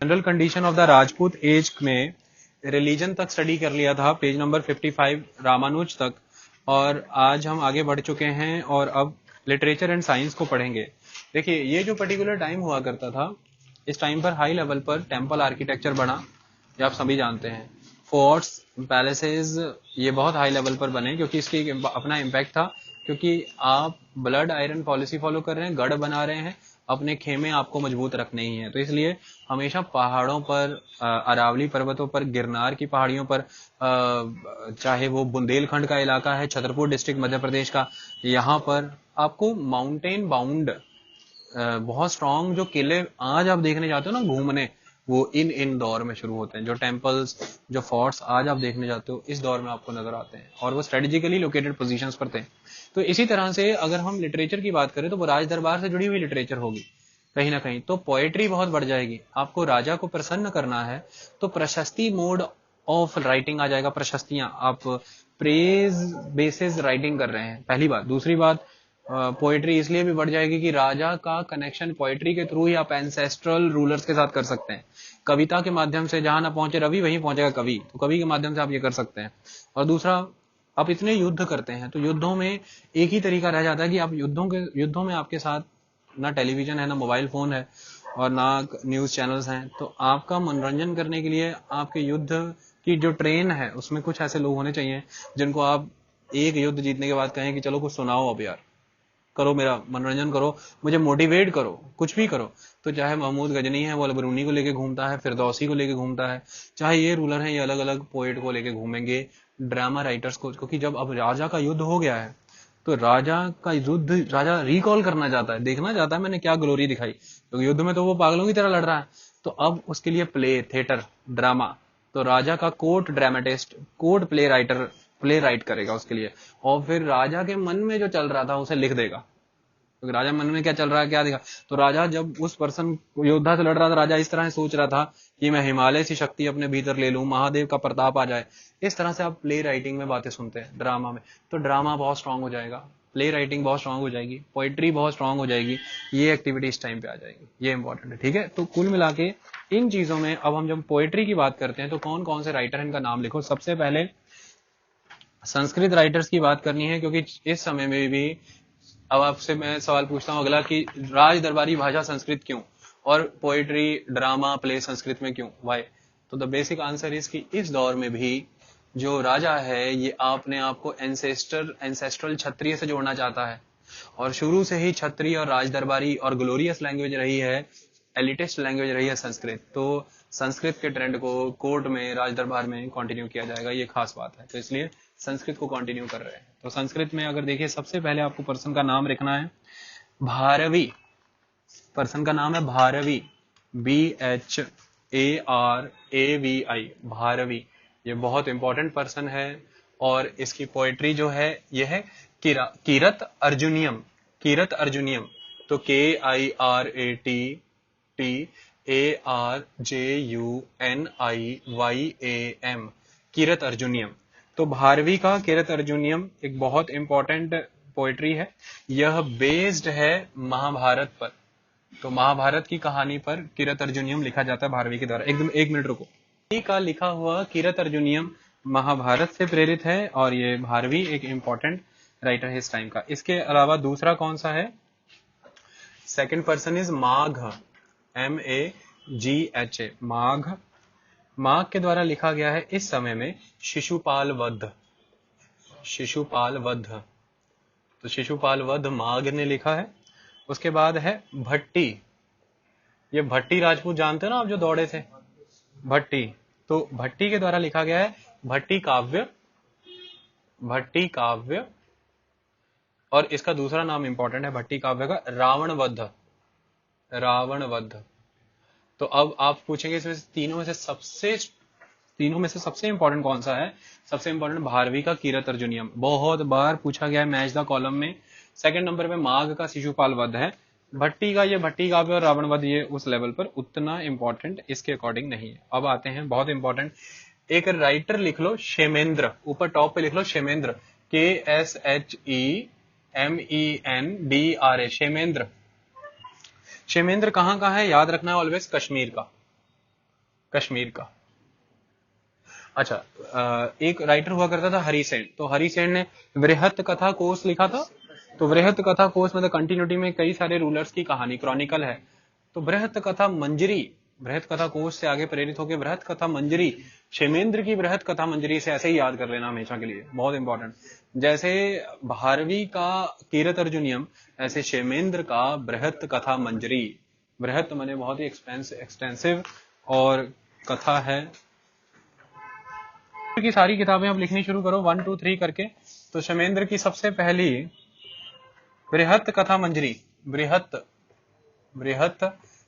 General condition of the Rajput age में religion तक study कर लिया था, पेज नंबर 55 रामानुज तक, और आज हम आगे बढ़ चुके हैं और अब लिटरेचर एंड साइंस को पढ़ेंगे। देखिए, ये जो पर्टिकुलर टाइम हुआ करता था, इस टाइम पर हाई लेवल पर टेम्पल आर्किटेक्चर बना, ये आप सभी जानते हैं। फोर्ट्स, पैलेसेस, ये बहुत हाई लेवल पर बने क्योंकि इसकी अपना इम्पैक्ट था, क्योंकि आप ब्लड आयरन पॉलिसी फॉलो कर रहे हैं, गढ़ बना रहे हैं, अपने खेमे आपको मजबूत रखने ही हैं, तो इसलिए हमेशा पहाड़ों पर, अरावली पर्वतों पर, गिरनार की पहाड़ियों पर, चाहे वो बुंदेलखंड का इलाका है, छतरपुर डिस्ट्रिक्ट मध्य प्रदेश का, यहाँ पर आपको माउंटेन बाउंड बहुत स्ट्रांग जो किले आज आप देखने जाते हो ना घूमने, वो इन दौर में शुरू होते हैं। जो टेम्पल्स, जो फोर्ट्स आज आप देखने जाते हो, इस दौर में आपको नजर आते हैं, और वो स्ट्रेटेजिकली लोकेटेड पोजीशंस पर थे। तो इसी तरह से अगर हम लिटरेचर की बात करें तो वो राज दरबार से जुड़ी हुई लिटरेचर होगी कहीं ना कहीं, तो पोएट्री बहुत बढ़ जाएगी। आपको राजा को प्रसन्न करना है तो प्रशस्ति मोड ऑफ राइटिंग आ जाएगा। प्रशस्तियां, आप प्रेज बेसिस राइटिंग कर रहे हैं, पहली बात। दूसरी बात, पोएट्री इसलिए भी बढ़ जाएगी कि राजा का कनेक्शन पोएट्री के थ्रू ही आप एंसेस्ट्रल रूलर्स के साथ कर सकते हैं। कविता के माध्यम से जहां ना पहुंचे रवि वहीं पहुंचेगा कवि, तो कवि के माध्यम से आप ये कर सकते हैं। और दूसरा, आप इतने युद्ध करते हैं तो युद्धों में एक ही तरीका रह जाता है कि आप युद्धों में आपके साथ ना टेलीविजन है, ना मोबाइल फोन है, और ना न्यूज चैनल्स हैं। तो आपका मनोरंजन करने के लिए आपके युद्ध की जो ट्रेन है उसमें कुछ ऐसे लोग होने चाहिए जिनको आप एक युद्ध जीतने के बाद कहें कि चलो कुछ सुनाओ, अब यार करो, मेरा मनोरंजन करो, मुझे मोटिवेट करो, कुछ भी करो। तो चाहे महमूद गजनी है, वो अलबरूनी को लेके घूमता है, फिरदौसी को लेके घूमता है, चाहे ये रूलर हैं, ये अलग अलग पोएट को लेके घूमेंगे, ड्रामा राइटर्स को, क्योंकि जब अब राजा का युद्ध हो गया है तो राजा का युद्ध राजा रिकॉल करना चाहता है, देखना चाहता है मैंने क्या ग्लोरी दिखाई, क्योंकि युद्ध में तो वो पागलों की तरह लड़ रहा है। तो अब उसके लिए प्ले, थिएटर, ड्रामा, तो राजा का court dramatist, court play writer play right करेगा उसके लिए, और फिर राजा के मन में जो चल रहा था उसे लिख देगा। तो राजा मन में क्या चल रहा है, क्या दिखा, तो राजा जब उस पर्सन योद्धा से लड़ रहा था, राजा इस तरह से सोच रहा था कि मैं हिमालय से शक्ति अपने भीतर ले लूं, महादेव का प्रताप आ जाए। इस तरह से आप प्ले राइटिंग में बातें सुनते हैं, ड्रामा में, तो ड्रामा बहुत स्ट्रांग हो जाएगा, प्ले राइटिंग बहुत स्ट्रांग हो जाएगी, पोइट्री बहुत स्ट्रांग हो जाएगी। ये एक्टिविटी इस टाइम पे आ जाएगी, ये इंपॉर्टेंट है, ठीक है। तो कुल मिला के इन चीजों में अब हम जब पोएट्री की बात करते हैं तो कौन कौन से राइटर हैं इनका नाम लिखो। सबसे पहले संस्कृत राइटर्स की बात करनी है, क्योंकि इस समय में भी अब आपसे मैं सवाल पूछता हूं अगला कि राज दरबारी भाषा संस्कृत क्यों, और पोएट्री, ड्रामा, प्ले संस्कृत में क्यों, वाई। तो द बेसिक आंसर इज कि इस दौर में भी जो राजा है ये अपने आप को एंसेस्ट्रल क्षत्रिय से जोड़ना चाहता है, और शुरू से ही क्षत्रिय और राज दरबारी और ग्लोरियस लैंग्वेज रही है, एलिटिस्ट लैंग्वेज रही है संस्कृत। तो संस्कृत के ट्रेंड को कोर्ट में, राज दरबार में कंटिन्यू किया जाएगा, ये खास बात है, तो इसलिए संस्कृत को कंटिन्यू कर रहे हैं। तो संस्कृत में अगर देखिए, सबसे पहले आपको पर्सन का नाम लिखना है भारवी। पर्सन का नाम है भारवी, BHARAVI, भारवी। ये बहुत इंपॉर्टेंट पर्सन है, और इसकी पोएट्री जो है ये है कीरत अर्जुनियम, कीरत अर्जुनियम। तो KIRATARJUNIYAM, कीरत अर्जुनियम। तो भारवी का कीरत अर्जुनियम एक बहुत इंपॉर्टेंट पोएट्री है। यह बेस्ड है महाभारत पर, तो महाभारत की कहानी पर कीरत अर्जुनियम लिखा जाता है भारवी के द्वारा। एकदम एक मिनट रुको। भारवी का लिखा हुआ कीरत अर्जुनियम महाभारत से प्रेरित है, और ये भारवी एक इंपॉर्टेंट राइटर है इस टाइम का। इसके अलावा दूसरा कौन सा है, second person is Magh, MAGHA, माघ। माघ के द्वारा लिखा गया है इस समय में शिशुपाल वध, शिशुपाल वध। तो शिशुपाल वध माघ ने लिखा है। उसके बाद है भट्टी, ये भट्टी राजपूत जानते हो ना आप, जो दौड़े थे, भट्टी। तो भट्टी के द्वारा लिखा गया है भट्टी काव्य, भट्टी काव्य। और इसका दूसरा नाम इंपॉर्टेंट है भट्टी काव्य का, रावण वध, रावण वध। तो अब आप पूछेंगे इसमें से तीनों में से सबसे इंपॉर्टेंट कौन सा है। सबसे इंपॉर्टेंट भारवी का कीरत अर्जुनियम, बहुत बार पूछा गया है मैच द कॉलम में। सेकंड नंबर पे माघ का शिशुपाल वध है। भट्टी का ये भट्टी काव्य और रावण वध, ये उस लेवल पर उतना इंपॉर्टेंट इसके अकॉर्डिंग नहीं है। अब आते हैं बहुत इंपॉर्टेंट, एक राइटर लिख लो क्षेमेंद्र, ऊपर टॉप पे लिख लो क्षेमेंद्र, KSHEMENDRA, क्षेमेंद्र। क्षेमेंद्र कहाँ का है, याद रखना है ऑलवेज, कश्मीर का। कश्मीर का। अच्छा, एक राइटर हुआ करता था हरि सेन, तो हरि सेन ने वृहत कथा कोश लिखा था। तो वृहत कथा कोश मतलब कंटिन्यूटी में कई सारे रूलर्स की कहानी क्रॉनिकल है। तो बृहत कथा मंजरी, बृहत कथा कोश से आगे प्रेरित होकर बृहत कथा मंजरी, क्षेमेंद्र की बृहत कथा मंजरी से ऐसे ही याद कर लेना हमेशा के लिए, बहुत इंपॉर्टेंट। जैसे भारवी का कीरत अर्जुनियम, ऐसे क्षेमेंद्र का बृहत कथा मंजरी। बृहत माने बहुत ही एक्सटेंसिव और कथा है। की सारी किताबें अब लिखनी शुरू करो 1 2 3 करके। तो क्षेमेंद्र की सबसे पहली बृहत कथा मंजरी, बृहत, बृहत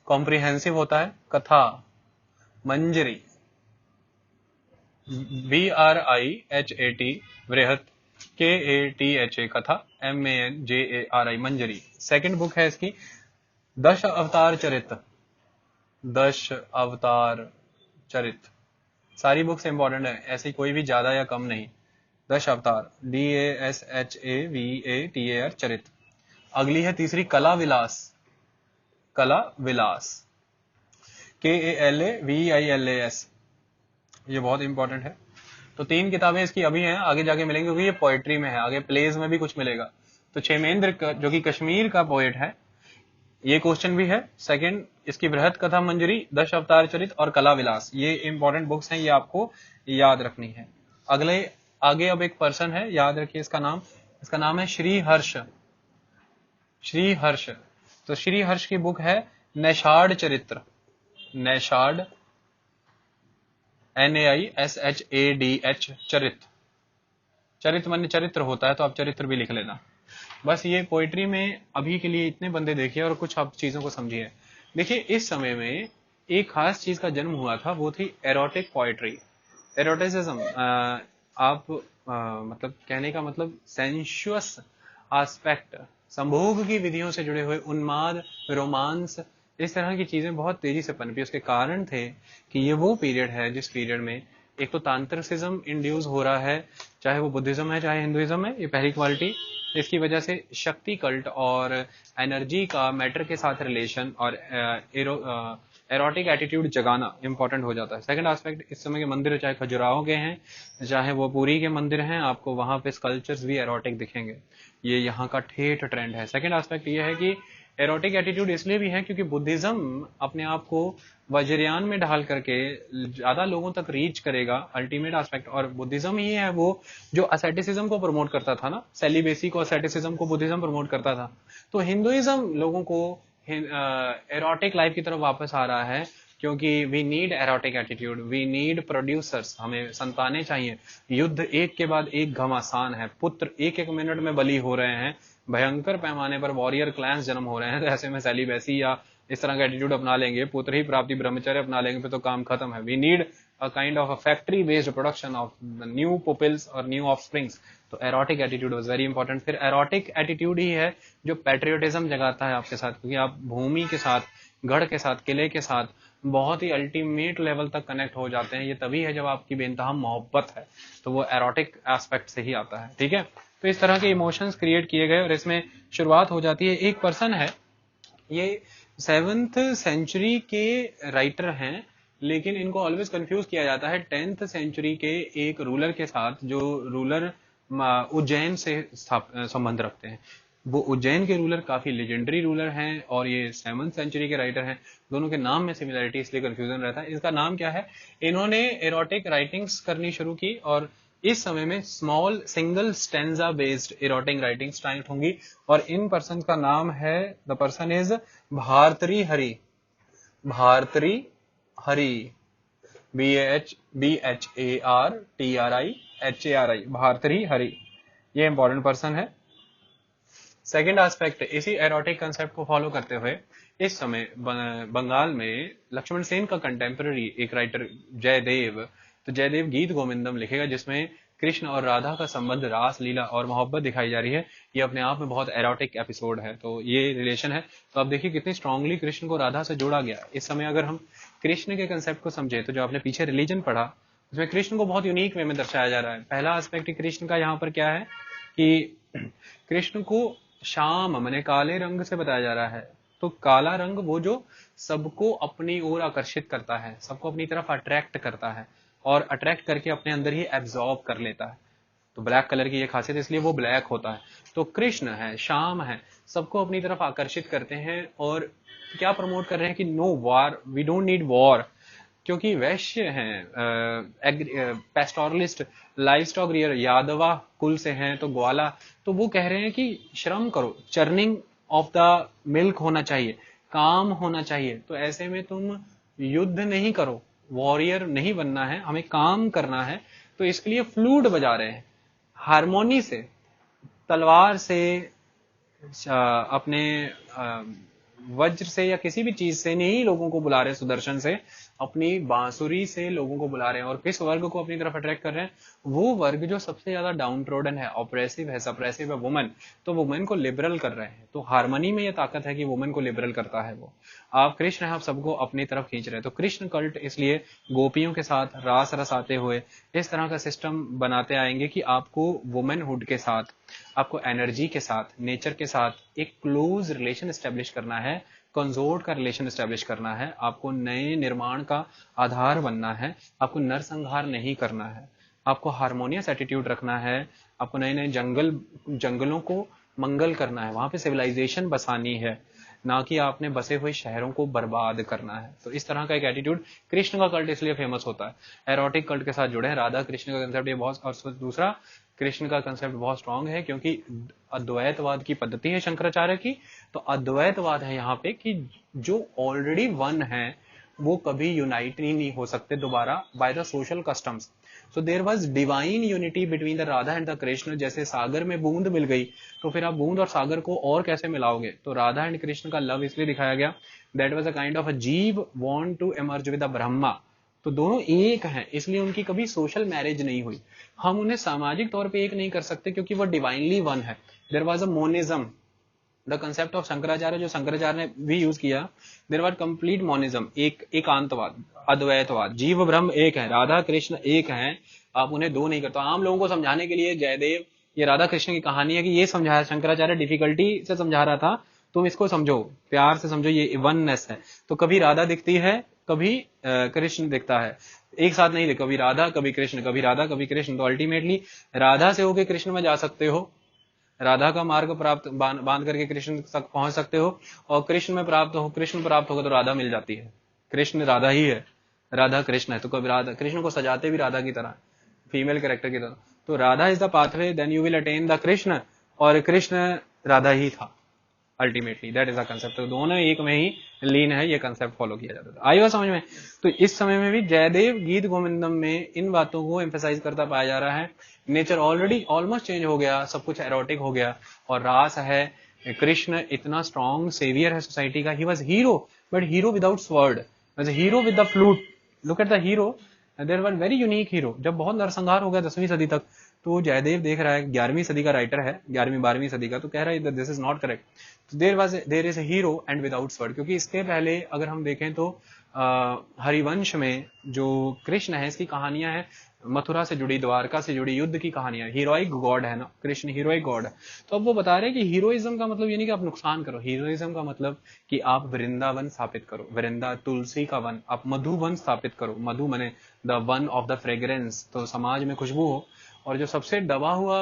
कॉम्प्रिहेंसिव होता है, कथा मंजरी, BRIHAT, बृहत, KATHA कथा, MANJARI मंजरी। सेकंड बुक है इसकी दश अवतार चरित, दश अवतार चरित। सारी बुक्स इंपॉर्टेंट है, ऐसी कोई भी ज्यादा या कम नहीं। दश अवतार, DASHAVATAR चरित। अगली है तीसरी कला विलास, कला विलास, KALAVILAS, ये बहुत इंपॉर्टेंट है। तो 3 किताबें इसकी अभी हैं, आगे जाके मिलेंगे क्योंकि ये पोएट्री में है, आगे प्लेज में भी कुछ मिलेगा। तो क्षेमेंद्र जो कि कश्मीर का पोएट है, ये क्वेश्चन भी है। सेकंड इसकी बृहत कथा मंजरी, दश अवतार चरित और कला विलास, ये इंपॉर्टेंट बुक्स हैं, ये आपको याद रखनी है। अगले आगे अब एक पर्सन है, याद रखिए इसका नाम है श्री हर्ष, श्री हर्ष। तो श्री हर्ष की बुक है नैषाद चरित्र, नैषाद, NAISHADH चरित। चरित्र माने चरित्र होता है, तो आप चरित्र भी लिख लेना। बस ये पोइट्री में अभी के लिए इतने बंदे देखिए और कुछ आप चीजों को समझिए। देखिए इस समय में एक खास चीज का जन्म हुआ था, वो थी एरोटिक पोइट्री, एरोटिसिज्म। आप मतलब कहने का मतलब सेंशुअस एस्पेक्ट, संभोग की विधियों से जुड़े हुए उन्माद, रोमांस, इस तरह की चीजें बहुत तेजी से पनपी। उसके कारण थे कि ये वो पीरियड है जिस पीरियड में एक तो तांत्रिसिज्म इंड्यूस हो रहा है, चाहे वो बुद्धिज्म है चाहे हिंदुइज्म है, ये पहली क्वालिटी। इसकी वजह से शक्ति कल्ट और एनर्जी का मैटर के साथ रिलेशन और एरोटिक एटीट्यूड जगाना इंपॉर्टेंट हो जाता है। सेकंड एस्पेक्ट, इस समय के मंदिर चाहे खजुराहो के हैं चाहे वो पुरी के मंदिर हैं, आपको वहां पे स्कल्पचर्स भी एरोटिक दिखेंगे, ये यहाँ का ठेठ ट्रेंड है। सेकंड एस्पेक्ट ये है कि एरोटिक एटीट्यूड इसलिए भी है क्योंकि बुद्धिज्म अपने आप को वज्रयान में ढाल करके ज्यादा लोगों तक रीच करेगा, अल्टीमेट एस्पेक्ट। और बुद्धिज्म ही है वो जो असेटिसिज्म को प्रमोट करता था ना, सेलिबेसी को, असेटिसिज्म को बुद्धिज्म प्रमोट करता था। तो हिंदुइज्म लोगों को एरोटिक लाइफ की तरफ वापस आ रहा है, क्योंकि we need erotic attitude, we need producers, हमें संतानें चाहिए। युद्ध एक के बाद एक घमासान है, पुत्र एक एक मिनट में बली हो रहे हैं, भयंकर पैमाने पर वॉरियर क्लैंस जन्म हो रहे हैं। तो ऐसे में सेलिबेसी या इस तरह का एटीट्यूड अपना लेंगे, पुत्र ही प्राप्ति ब्रह्मचर्य अपना लेंगे, फिर तो काम खत्म है। We need a kind of a factory based production of new pupils और न्यू ऑफस्प्रिंग्स। तो erotic attitude was very important. फिर एरोटिक एटीट्यूड ही है जो पैट्रियोटिज्म जगाता है आपके साथ, क्योंकि आप भूमि के साथ, गढ़ के साथ, किले के साथ बहुत ही अल्टीमेट लेवल तक कनेक्ट हो जाते हैं। ये तभी है जब आपकी बेइंतहा मोहब्बत है, तो वो एरोटिक एस्पेक्ट से ही आता है। ठीक है, तो इस तरह के इमोशंस क्रिएट किए गए और इसमें शुरुआत हो जाती है। एक पर्सन है, ये 7th सेंचुरी के राइटर हैं, लेकिन इनको ऑलवेज कंफ्यूज किया जाता है 10th सेंचुरी के एक रूलर के साथ, जो रूलर उज्जैन से संबंध रखते हैं। वो उज्जैन के रूलर काफी लेजेंडरी रूलर हैं और ये 7th सेंचुरी के राइटर हैं। दोनों के नाम में सिमिलरिटी, इसलिए कंफ्यूजन रहता है। इसका नाम क्या है? इन्होंने एरोटिक राइटिंग्स करनी शुरू की और इस समय में small single stanza based erotic writing start होंगी। और इन पर्सन का नाम है, the person is Bhartrihari, Bhartrihari, BHARTRIHARI, Bhartrihari, ये इंपॉर्टेंट पर्सन है। सेकेंड एस्पेक्ट, इसी एरोटिक कंसेप्ट को फॉलो करते हुए इस समय बंगाल में लक्ष्मण सेन का कंटेम्पररी एक राइटर जयदेव, तो जयदेव गीत गोविंदम लिखेगा, जिसमें कृष्ण और राधा का संबंध, रास लीला और मोहब्बत दिखाई जा रही है। ये अपने आप में बहुत एरोटिक एपिसोड है, तो ये रिलेशन है। तो आप देखिए कितनी स्ट्रांगली कृष्ण को राधा से जोड़ा गया। इस समय अगर हम कृष्ण के कंसेप्ट को समझे, तो जो आपने पीछे रिलीजन पढ़ा उसमें कृष्ण को बहुत यूनिक वे में दर्शाया जा रहा है। पहला एस्पेक्ट कृष्ण का यहाँ पर क्या है कि कृष्ण को श्याम माने काले रंग से बताया जा रहा है। तो काला रंग वो जो सबको अपनी ओर आकर्षित करता है, सबको अपनी तरफ अट्रैक्ट करता है और अट्रैक्ट करके अपने अंदर ही एब्जॉर्ब कर लेता है। तो ब्लैक कलर की ये खासियत, इसलिए वो ब्लैक होता है। तो कृष्ण है, श्याम है, सबको अपनी तरफ आकर्षित करते हैं और क्या प्रमोट कर रहे हैं कि no war, we don't need war, क्योंकि वैश्य हैं, पेस्टोरलिस्ट, लाइव स्टॉक रियर, यादवा कुल से हैं, तो ग्वाला, तो वो कह रहे हैं कि श्रम करो, चर्निंग ऑफ द मिल्क होना चाहिए, काम होना चाहिए। तो ऐसे में तुम युद्ध नहीं करो, वॉरियर नहीं बनना है, हमें काम करना है। तो इसके लिए फ्लूट बजा रहे हैं, हारमोनी से, तलवार से, अपने वज्र से या किसी भी चीज से नहीं लोगों को बुला रहे, सुदर्शन से, अपनी बांसुरी से लोगों को बुला रहे हैं। और किस वर्ग को अपनी तरफ अट्रैक्ट कर रहे हैं? वो वर्ग जो सबसे ज्यादा डाउन ट्रोडन है, ऑप्रेसिव है, सप्रेसिव है, वुमेन। तो वुमेन को लिबरल कर रहे हैं। तो हारमोनी में ये ताकत है कि वुमेन को लिबरल करता है वो। आप कृष्ण हैं, आप सबको अपनी तरफ खींच रहे हैं। तो कृष्ण कल्ट इसलिए गोपियों के साथ रास रसाते हुए इस तरह का सिस्टम बनाते आएंगे कि आपको वुमेनहुड के साथ, आपको एनर्जी के साथ, नेचर के साथ एक क्लोज रिलेशन एस्टेब्लिश करना है, कंजोर्ट का रिलेशन एस्टेब्लिश करना है, आपको नए निर्माण का आधार बनना है, आपको नरसंहार नहीं करना है, आपको हारमोनियस एटीट्यूड रखना है, आपको नए नए जंगलों को मंगल करना है, वहां पे सिविलाइजेशन बसानी है, ना कि आपने बसे हुए शहरों को बर्बाद करना है। तो इस तरह का एक एटीट्यूड कृष्ण का कल्ट इसलिए फेमस होता है। एरोटिक कल्ट के साथ जुड़े हैं, राधा कृष्ण का कंसेप्ट ये बहुत, और दूसरा कृष्ण का कंसेप्ट बहुत स्ट्रांग है क्योंकि अद्वैतवाद की पद्धति है शंकराचार्य की। तो अद्वैतवाद है यहाँ पे कि जो ऑलरेडी वन है वो कभी यूनाइट ही नहीं हो सकते दोबारा by the social customs. So there was divine unity between the Radha and the Krishna. जैसे सागर में बूंद मिल गई तो फिर आप बूंद और सागर को और कैसे मिलाओगे? तो राधा एंड कृष्ण का लव इसलिए दिखाया गया, that was a kind of a jeev want to emerge with a Brahma. तो दोनों एक हैं, इसलिए उनकी कभी सोशल मैरिज नहीं हुई। हम उन्हें सामाजिक तौर पे एक नहीं कर सकते क्योंकि वो डिवाइनली वन है। There was a monism, the concept of Shankaracharya, जो शंकराचार्य ने भी यूज किया, देयर वाज कंप्लीट मोनिज्म, एक एकांतवाद, अद्वैतवाद, जीव ब्रह्म एक है, राधा कृष्ण एक हैं, आप उन्हें दो नहीं करते। आम लोगों को समझाने के लिए जयदेव, ये राधा कृष्ण की कहानी है कि ये समझाया शंकराचार्य, डिफिकल्टी से समझा रहा था, तुम इसको समझो, प्यार से समझो, ये वननेस है। तो कभी राधा दिखती है, कभी कृष्ण दिखता है, एक साथ नहीं दिखता, कभी राधा कभी कृष्ण, कभी राधा कभी कृष्ण। तो अल्टीमेटली राधा से होके कृष्ण में जा सकते हो, राधा का मार्ग प्राप्त बांध करके कृष्ण तक पहुंच सकते हो, और कृष्ण में प्राप्त हो, कृष्ण प्राप्त होगा तो राधा मिल जाती है। कृष्ण राधा ही है, राधा कृष्ण है। तो कभी राधा कृष्ण को सजाते भी राधा की तरह, फीमेल कैरेक्टर की तरह। तो Radha is the pathway, then you will attain the Krishna, और कृष्ण राधा ही था ultimately, that is the concept. तो दोनों एक में ही लीन है, ये कंसेप्ट फॉलो किया जाता था। आइए समझ में। तो इस समय में भी जयदेव गीत गोविंदम में इन बातों को एम्फेसाइज करता पाया जा रहा है। नेचर ऑलरेडी ऑलमोस्ट चेंज हो गया, सब कुछ एरोटिक हो गया, और रास है, कृष्ण इतना स्ट्रॉन्ग सेवियर है सोसाइटी का। He was hero, but hero without sword, hero with the flute. Look at the hero, there were very unique hero. जब बहुत नरसंहार हो गया 10वीं सदी तक, तो जयदेव देख रहा है, 11वीं सदी का राइटर है, 11वीं 12वीं सदी का, तो कह रहा है दिस इज नॉट करेक्ट। तो there is a hero and without sword. क्योंकि इसके पहले अगर हम देखें तो हरिवंश में जो कृष्ण है, इसकी कहानियां हैं मथुरा से जुड़ी, द्वारका से जुड़ी युद्ध की कहानियां, हीरोइक गॉड है ना, कृष्ण हीरोइक गॉड है। तो अब वो बता रहे हैं कि हीरोइज्म का मतलब ये नहीं कि आप नुकसान करो, हीरोइज्म का मतलब कि आप वृंदावन स्थापित करो, तुलसी का वन, आप मधुवन स्थापित करो, मधु मने the one of the fragrance, तो समाज में खुशबू हो। और जो सबसे दबा हुआ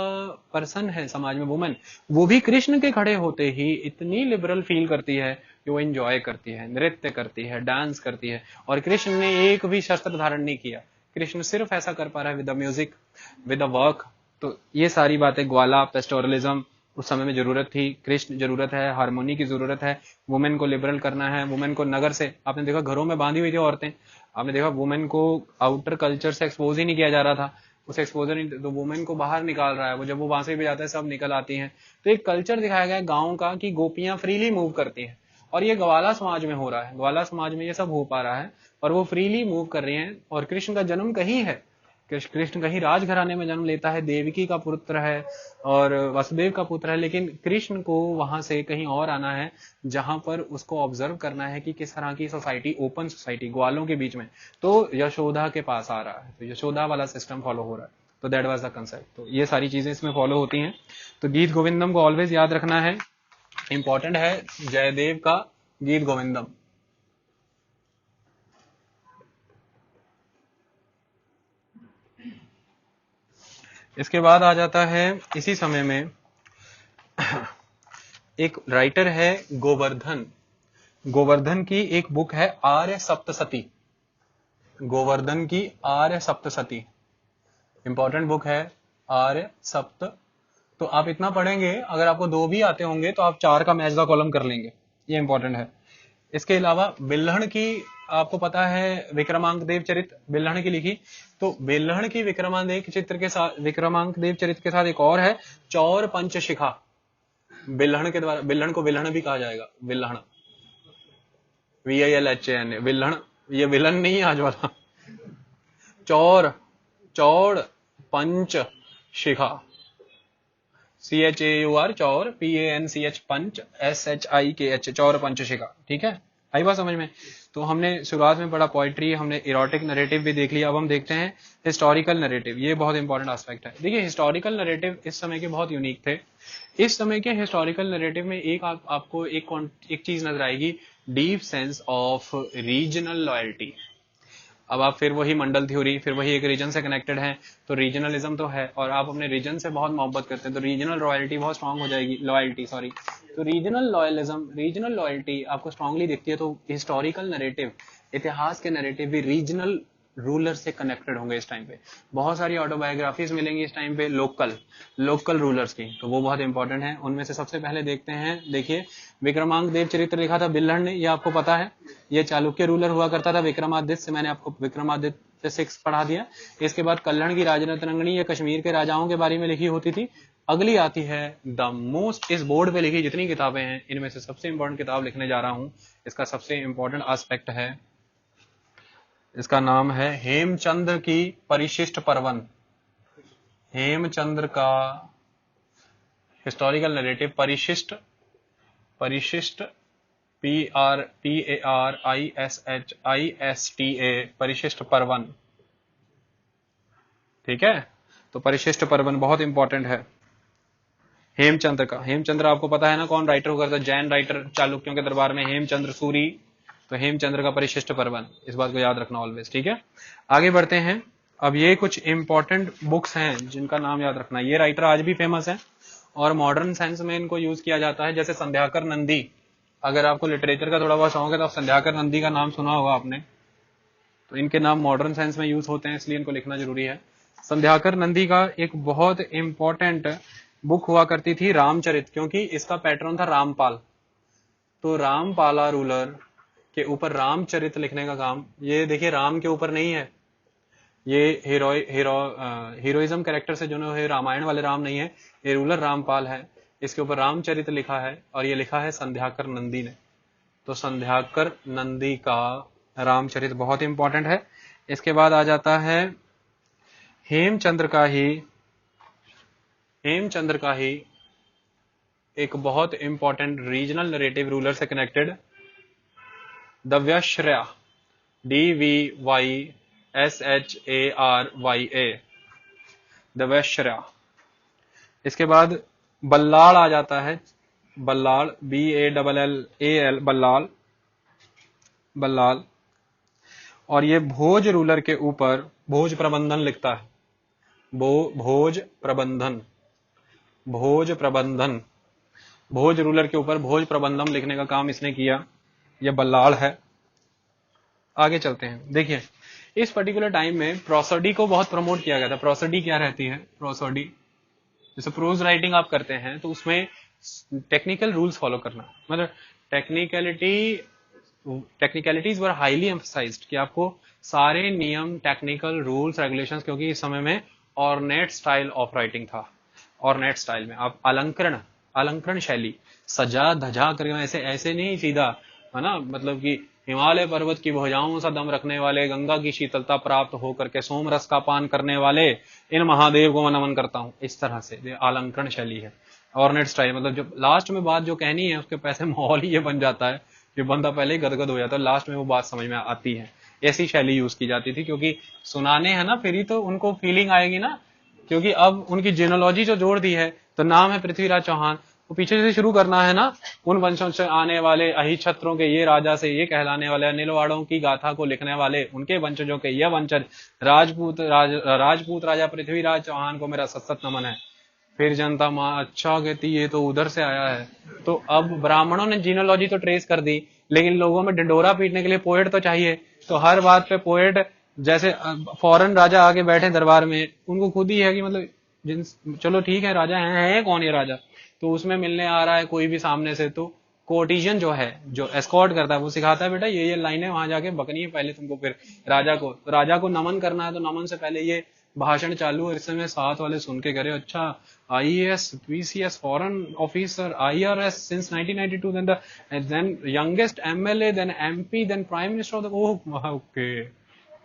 पर्सन है समाज में, वुमेन, वो भी कृष्ण के खड़े होते ही इतनी लिबरल फील करती है कि वो एंजॉय करती है, नृत्य करती है, डांस करती है। और कृष्ण ने एक भी शस्त्र धारण नहीं किया, कृष्ण सिर्फ ऐसा कर पा रहा है with the music, with the work. तो ये सारी बातें, ग्वाला, पेस्टोरलिज्म उस समय में जरूरत थी, कृष्ण जरूरत है, हारमोनी की जरूरत है, वुमेन को लिबरल करना है, वुमेन को नगर से, आपने देखा घरों में बांधी हुई थी औरतें, आपने देखा वुमेन को आउटर कल्चर से एक्सपोज ही नहीं किया जा रहा था, उसे एक्सपोजर नहीं, तो वुमेन को बाहर निकाल रहा है वो, जब वो बांसुरी पे जाता है सब निकल आती हैं। तो एक कल्चर दिखाया गया है गाँव का कि गोपियां फ्रीली मूव करती हैं, और ये ग्वाला समाज में हो रहा है, ग्वाला समाज में ये सब हो पा रहा है, और वो फ्रीली मूव कर रही हैं। और कृष्ण का जन्म कहीं है, कृष्ण कहीं राजघराने में जन्म लेता है, देवकी का पुत्र है और वसुदेव का पुत्र है, लेकिन कृष्ण को वहां से कहीं और आना है जहां पर उसको ऑब्जर्व करना है कि किस तरह की सोसाइटी, ओपन सोसाइटी, ग्वालों के बीच में, तो यशोदा के पास आ रहा है, तो यशोदा वाला सिस्टम फॉलो हो रहा है। तो दैट वाज द कंसेप्ट। तो ये सारी चीजें इसमें फॉलो होती हैं। तो गीत गोविंदम को ऑलवेज याद रखना है, इंपॉर्टेंट है। जयदेव का गीत गोविंदम। इसके बाद आ जाता है इसी समय में एक राइटर है गोवर्धन। गोवर्धन की एक बुक है आर्य सप्तसती। गोवर्धन की आर्य सप्तसती इंपॉर्टेंट बुक है, आर्य सप्त। तो आप इतना पढ़ेंगे, अगर आपको 2 भी आते होंगे तो आप 4 का मैच द कॉलम कर लेंगे, ये इंपॉर्टेंट है। इसके अलावा बिल्हण की, आपको पता है विक्रमांक देव चरित बिल्हण की लिखी, तो बिल्हण की विक्रमांक चित्र के साथ, विक्रमांक देव चरित के साथ एक और है चौर पंचशिखा। बिल्हण के द्वारा, बिल्हण को विल्हण भी कहा जाएगा, विल्हण, VILHAN, विल्हण, ये विलन नहीं है आज वाला। चौर, चौड़ पंच शिखा, CHAUR चौर, PANCH पंच, SHIKH चौर पंच शिखा। ठीक है, आई बात समझ में। तो हमने शुरुआत में पढ़ा पोइट्री, हमने इरोटिक नरेटिव भी देख लिया। अब हम देखते हैं हिस्टोरिकल नरेटिव। ये बहुत इंपॉर्टेंट एस्पेक्ट है। देखिए हिस्टोरिकल नरेटिव इस समय के बहुत यूनिक थे। इस समय के हिस्टोरिकल नरेटिव में एक आपको एक चीज नजर आएगी, deep sense of regional loyalty. अब आप फिर वही मंडल थ्योरी, फिर वही एक रीजन से कनेक्टेड है, तो रीजनलिज्म तो है, और आप अपने रीजन से बहुत मोहब्बत करते हैं तो रीजनल रॉयल्टी बहुत स्ट्रांग हो जाएगी, लॉयल्टी सॉरी। तो रीजनल लॉयलिज्म, रीजनल लॉयल्टी आपको स्ट्रांगली दिखती है, तो हिस्टोरिकल नरेटिव, इतिहास के नरेटिव भी रीजनल रूलर से कनेक्टेड होंगे इस टाइम पे। बहुत सारी ऑटोबायोग्राफीज मिलेंगी इस टाइम पे लोकल रूलर्स की, तो वो बहुत इंपॉर्टेंट है। उनमें से सबसे पहले देखते हैं, देखिए विक्रमांक देव चरित्र लिखा था बिल्हण ने, ये आपको पता है। ये चालुक्य रूलर हुआ करता था विक्रमादित्य से, मैंने आपको विक्रमादित्य 6 पढ़ा दिया। इसके बाद कल्हण की राजरत्नांगनी, ये कश्मीर के राजाओं के बारे में लिखी होती थी। अगली आती है द मोस्ट, इस बोर्ड पे लिखी जितनी किताबें हैं इनमें से सबसे इंपॉर्टेंट किताब लिखने जा रहा हूं, इसका सबसे इंपॉर्टेंट एस्पेक्ट है, इसका नाम है हेमचंद्र की परिशिष्ट पर्वन। हेमचंद्र का हिस्टोरिकल नरेटिव, परिशिष्ट, PARISHISTA, परिशिष्ट पर्वन। ठीक है, तो परिशिष्ट पर्वन बहुत इंपॉर्टेंट है हेमचंद्र का। हेमचंद्र आपको पता है ना कौन राइटर हुआ था, जैन राइटर चालुक्यों के दरबार में, हेमचंद्र सूरी। तो हेमचंद्र का परिशिष्ट पर्वन, इस बात को याद रखना ऑलवेज। ठीक है, आगे बढ़ते हैं। अब ये कुछ इंपॉर्टेंट बुक्स हैं जिनका नाम याद रखना। ये राइटर आज भी फेमस है और मॉडर्न साइंस में इनको यूज किया जाता है, जैसे संध्याकर नंदी। अगर आपको लिटरेचर का थोड़ा बहुत शौक है तो संध्याकर नंदी का नाम सुना होगा आपने, तो इनके नाम मॉडर्न साइंस में यूज होते हैं, इसलिए इनको लिखना जरूरी है। संध्याकर नंदी का एक बहुत इंपॉर्टेंट बुक हुआ करती थी रामचरित, क्योंकि इसका पैटर्न था रामपाल, तो रामपाला रूलर के ऊपर रामचरित लिखने का काम। ये देखिए राम के ऊपर नहीं है, ये हीरोइज्म कैरेक्टर से जो है, रामायण वाले राम नहीं है, ये रूलर रामपाल है। इसके ऊपर रामचरित लिखा है और ये लिखा है संध्याकर नंदी ने। तो संध्याकर नंदी का रामचरित बहुत इंपॉर्टेंट है। इसके बाद आ जाता है हेमचंद्र का ही एक बहुत इंपॉर्टेंट रीजनल नरेटिव रूलर से कनेक्टेड, दव्यश्रया, DVYSHARYA, दव्यश्रया। इसके बाद बल्लाल आ जाता है, बल्लाल, BALLAL, बल्लाल। और ये भोज रूलर के ऊपर भोज प्रबंधन लिखता है, भोज रूलर के ऊपर भोज प्रबंधन लिखने का काम इसने किया, यह बल्लाल है। आगे चलते हैं। देखिए इस पर्टिकुलर टाइम में प्रोसोडी को बहुत प्रमोट किया गया था। प्रोसोडी क्या रहती है? प्रोसोडी, जैसे प्रोज राइटिंग आप करते हैं तो उसमें टेक्निकल रूल्स फॉलो करना, मतलब टेक्निकलिटीज वर हाईली एम्फसाइज्ड, कि आपको सारे नियम, टेक्निकल रूल्स, रेगुलेशंस, क्योंकि इस समय में ऑर्नेट स्टाइल ऑफ राइटिंग था। ऑर्नेट स्टाइल में आप अलंकरण शैली, सजा धजा करके, ऐसे नहीं सीधा, है ना, मतलब कि हिमालय पर्वत की भुजाओं सा दम रखने वाले, गंगा की शीतलता प्राप्त होकर के सोम रस का पान करने वाले इन महादेव को मैं नमन करता हूं, इस तरह से ये अलंकरण शैली है। ऑर्नेट स्टाइल मतलब जो लास्ट में बात जो कहनी है उसके पैसे माहौल ही ये बन जाता है कि बंदा पहले ही गदगद हो जाता है, लास्ट में वो बात समझ में आती है। ऐसी शैली यूज की जाती थी, क्योंकि सुनाने हैं ना, फिर ही तो उनको फीलिंग आएगी ना। क्योंकि अब उनकी जीनोलॉजी जो जोड़ दी है, तो नाम है पृथ्वीराज चौहान, वो पीछे से शुरू करना है ना, उन वंशों से आने वाले अहिछत्रों के ये राजा से ये कहलाने वाले, अनिलवाड़ों की गाथा को लिखने वाले उनके वंशजों के यह वंशज, राजपूत राजा पृथ्वीराज चौहान को मेरा सतसत नमन है। फिर जनता माँ अच्छा कहती ये तो उधर से आया है। तो अब ब्राह्मणों ने जीनोलॉजी तो ट्रेस कर दी, लेकिन लोगों में ढिंडोरा पीटने के लिए पोएट तो चाहिए। तो हर बात पे पोएट, जैसे फॉरेन राजा आके बैठे दरबार में, उनको खुद ही है कि मतलब चलो ठीक है राजा है कौन ये राजा, तो उसमें मिलने आ रहा है कोई भी सामने से, तो कोर्टिजन जो है, जो एस्कॉर्ट करता है, वो सिखाता है बेटा ये लाइनें वहां जाके बकनी है पहले तुमको, फिर राजा को नमन करना है, तो नमन से पहले ये भाषण चालू, और इस समय साथ वाले सुन के करे अच्छा IAS PCS foreign officer IRS since 1992 then youngest MLA then MP then prime minister of the, oh okay,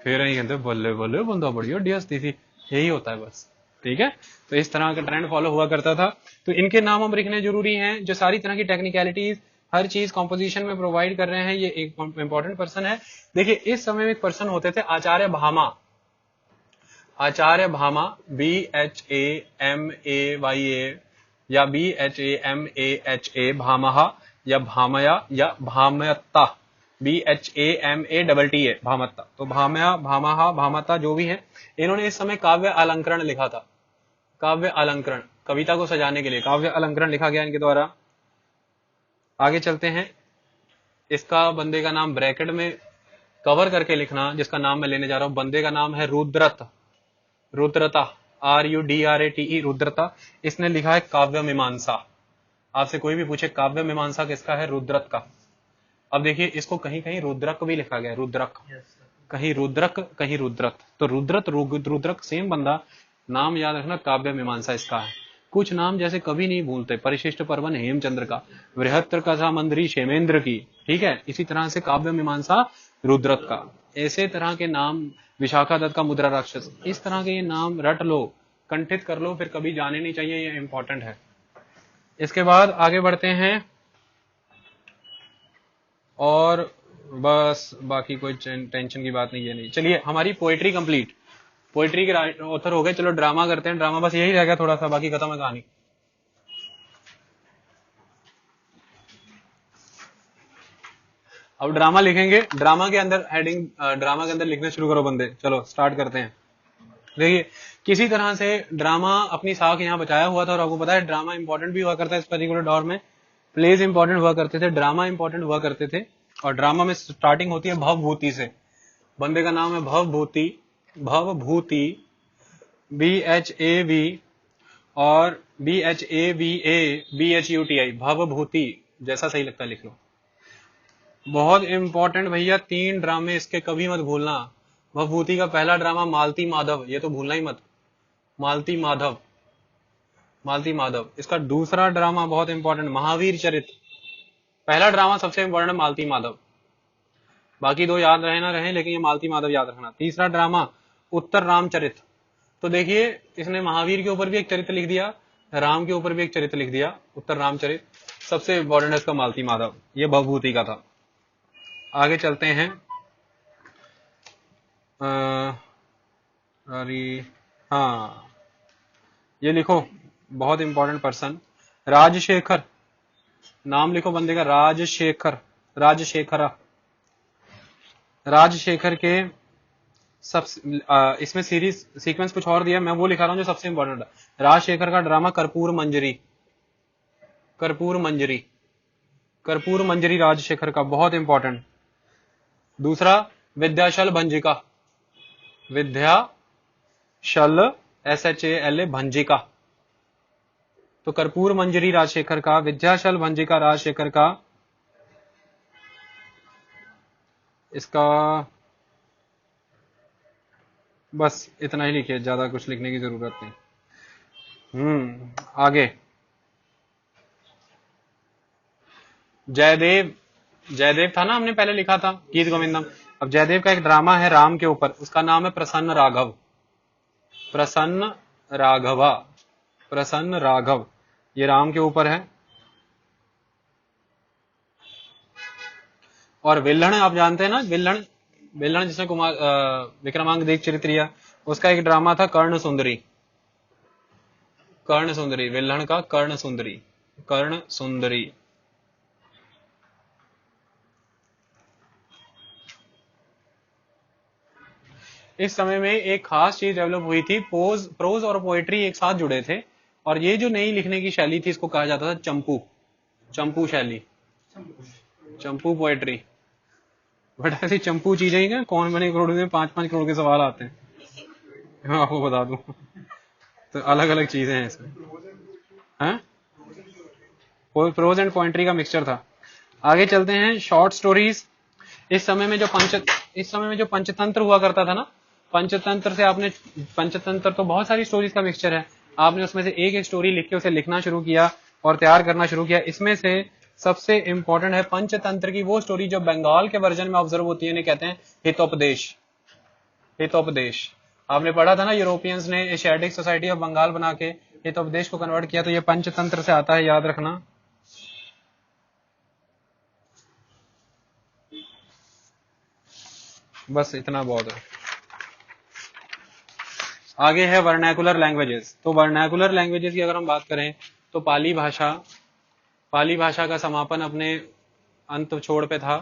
फिर यही कहते बल्ले बल्ले बंदा बढ़िया डीएस थी, यही होता है बस। ठीक है, तो इस तरह का ट्रेंड फॉलो हुआ करता था। तो इनके नाम हम लिखने जरूरी हैं, जो सारी तरह की टेक्निकलिटीज हर चीज कॉम्पोजिशन में प्रोवाइड कर रहे हैं, ये एक इंपॉर्टेंट पर्सन है। देखिए इस समय में एक पर्सन होते थे आचार्य भामा, आचार्य भामा, BHAMAYA या BHAMAHA, भामहा या भामया या भामयत्ता, BHAMATTA भामत्ता। तो भामया भामहा भामता जो भी है, इन्होंने इस समय काव्य अलंकरण लिखा था। काव्य अलंकरण, कविता को सजाने के लिए काव्य अलंकरण लिखा गया इनके द्वारा। आगे चलते हैं, इसका बंदे का नाम ब्रैकेट में कवर करके लिखना, जिसका नाम मैं लेने जा रहा हूं। बंदे का नाम है रुद्रत, रुद्रता, RUDRATE, रुद्रता। इसने लिखा है काव्य मीमांसा। आपसे कोई भी पूछे काव्य मीमांसा किसका है, रुद्रत का। अब देखिए इसको कहीं कहीं रुद्रक भी लिखा गया है, रुद्रक, कहीं रुद्रक कहीं रुद्रत, तो रुद्रत रुद्रक सेम बंदा। नाम याद रखना, काव्य मीमांसा इसका है। कुछ नाम जैसे कभी नहीं भूलते, परिशिष्ट पर्वन हेमचंद्र का, बृहत्तर कथा मंदरी क्षेमेंद्र की, ठीक है। इसी तरह से काव्य मीमांसा रुद्रत का, ऐसे तरह के नाम, विशाखा दत्त का मुद्रा राक्षस, इस तरह के ये नाम रट लो, कंठित कर लो, फिर कभी जाने नहीं चाहिए, ये इंपॉर्टेंट है। इसके बाद आगे बढ़ते हैं, और बस बाकी कोई टेंशन की बात नहीं है। नहीं, चलिए हमारी पोएट्री कंप्लीट, पोएट्री के ऑथर हो गए। चलो ड्रामा करते हैं, ड्रामा बस यही रह गया थोड़ा सा, बाकी खत्म है कहानी। अब ड्रामा लिखेंगे, ड्रामा के अंदर हेडिंग, ड्रामा के अंदर लिखना शुरू करो बंदे। चलो स्टार्ट करते हैं। देखिए किसी तरह से ड्रामा अपनी साख यहाँ बचाया हुआ था, और आपको पता है ड्रामा इंपॉर्टेंट भी हुआ करता है इस पर्टिकुलर दौर में, प्लेज इंपॉर्टेंट हुआ करते थे, ड्रामा इंपॉर्टेंट हुआ करते थे। और ड्रामा में स्टार्टिंग होती है भवभूति से। बंदे का नाम है भवभूति, भवभूति, BHAV और BHAVA BHUTI, भवभूति, जैसा सही लगता है लिख लो। बहुत इंपॉर्टेंट भैया, 3 ड्रामे इसके कभी मत भूलना। भवभूति का पहला ड्रामा मालती माधव, ये तो भूलना ही मत, मालती माधव, मालती माधव। इसका दूसरा ड्रामा बहुत इंपॉर्टेंट, महावीर चरित। पहला ड्रामा सबसे इंपॉर्टेंट है मालती माधव, बाकी 2 याद रहे ना रहे, लेकिन ये मालती माधव याद रखना। तीसरा ड्रामा उत्तर रामचरित। तो देखिए इसने महावीर के ऊपर भी एक चरित्र लिख दिया, राम के ऊपर भी एक चरित्र लिख दिया, उत्तर रामचरित। सबसे इंपॉर्टेंट है इसका मालती माधव, ये भवभूति का था। आगे चलते हैं, अरे हाँ ये लिखो, बहुत इंपॉर्टेंट पर्सन, राजशेखर। नाम लिखो बंदे का, राजशेखर, राजशेखरा। राजशेखर के सब, इसमें सीरीज सीक्वेंस कुछ और दिया, मैं वो लिखा रहा हूं जो सबसे इंपॉर्टेंट है। राजशेखर का ड्रामा कर्पूर मंजरी, कर्पूर मंजरी, कर्पूर मंजरी राजशेखर का, बहुत इंपॉर्टेंट। दूसरा विद्याशल भंजिका, विद्याशल SHALA भंजिका। तो कर्पूर मंजरी राजशेखर का, विद्याशल भंजिका राजशेखर का। इसका बस इतना ही लिखिए, ज्यादा कुछ लिखने की जरूरत नहीं। आगे जयदेव, जयदेव था ना हमने पहले लिखा था, गीत गोविंदम। अब जयदेव का एक ड्रामा है राम के ऊपर, उसका नाम है प्रसन्न राघव, प्रसन्न राघवा, प्रसन्न राघव, ये राम के ऊपर है। और विल्हण आप जानते हैं ना, विल्हण, विल्हण जिसने कुमार विक्रमांक चरित्र लिया, उसका एक ड्रामा था कर्ण सुंदरी, कर्ण सुंदरी, विल्हण का कर्ण सुंदरी। कर्ण सुंदरी। इस समय में एक खास चीज डेवलप हुई थी, प्रोज और पोएट्री एक साथ जुड़े थे, और ये जो नई लिखने की शैली थी इसको कहा जाता था चंपू, चंपू शैली, चंपू पोएट्री। बट ऐसी चंपू चीजें ही ना, कौन बने करोड़ में 5-5 करोड़ के सवाल आते हैं, मैं आपको बता दूं। तो अलग अलग चीजें हैं इसमें, हैं प्रोज एंड पोएट्री का मिक्सचर था। आगे चलते हैं, शॉर्ट स्टोरीज। इस समय में जो पंचतंत्र हुआ करता था ना, पंचतंत्र से आपने, पंचतंत्र तो बहुत सारी स्टोरीज का मिक्सचर है, आपने उसमें से एक एक स्टोरी लिख के उसे लिखना शुरू किया और तैयार करना शुरू किया। इसमें से सबसे इंपॉर्टेंट है पंचतंत्र की वो स्टोरी जो बंगाल के वर्जन में ऑब्जर्व होती है, इन्हें कहते हैं हितोपदेश। हितोपदेश आपने पढ़ा था ना, यूरोपियंस ने एशियाटिक सोसाइटी ऑफ बंगाल बना के हितोपदेश को कन्वर्ट किया, तो ये पंचतंत्र से आता है, याद रखना। बस इतना बहुत है। आगे है वर्नैकुलर लैंग्वेजेस। तो वर्नैकुलर लैंग्वेजेस की अगर हम बात करें तो पाली भाषा का समापन अपने अंत छोड़ पे था।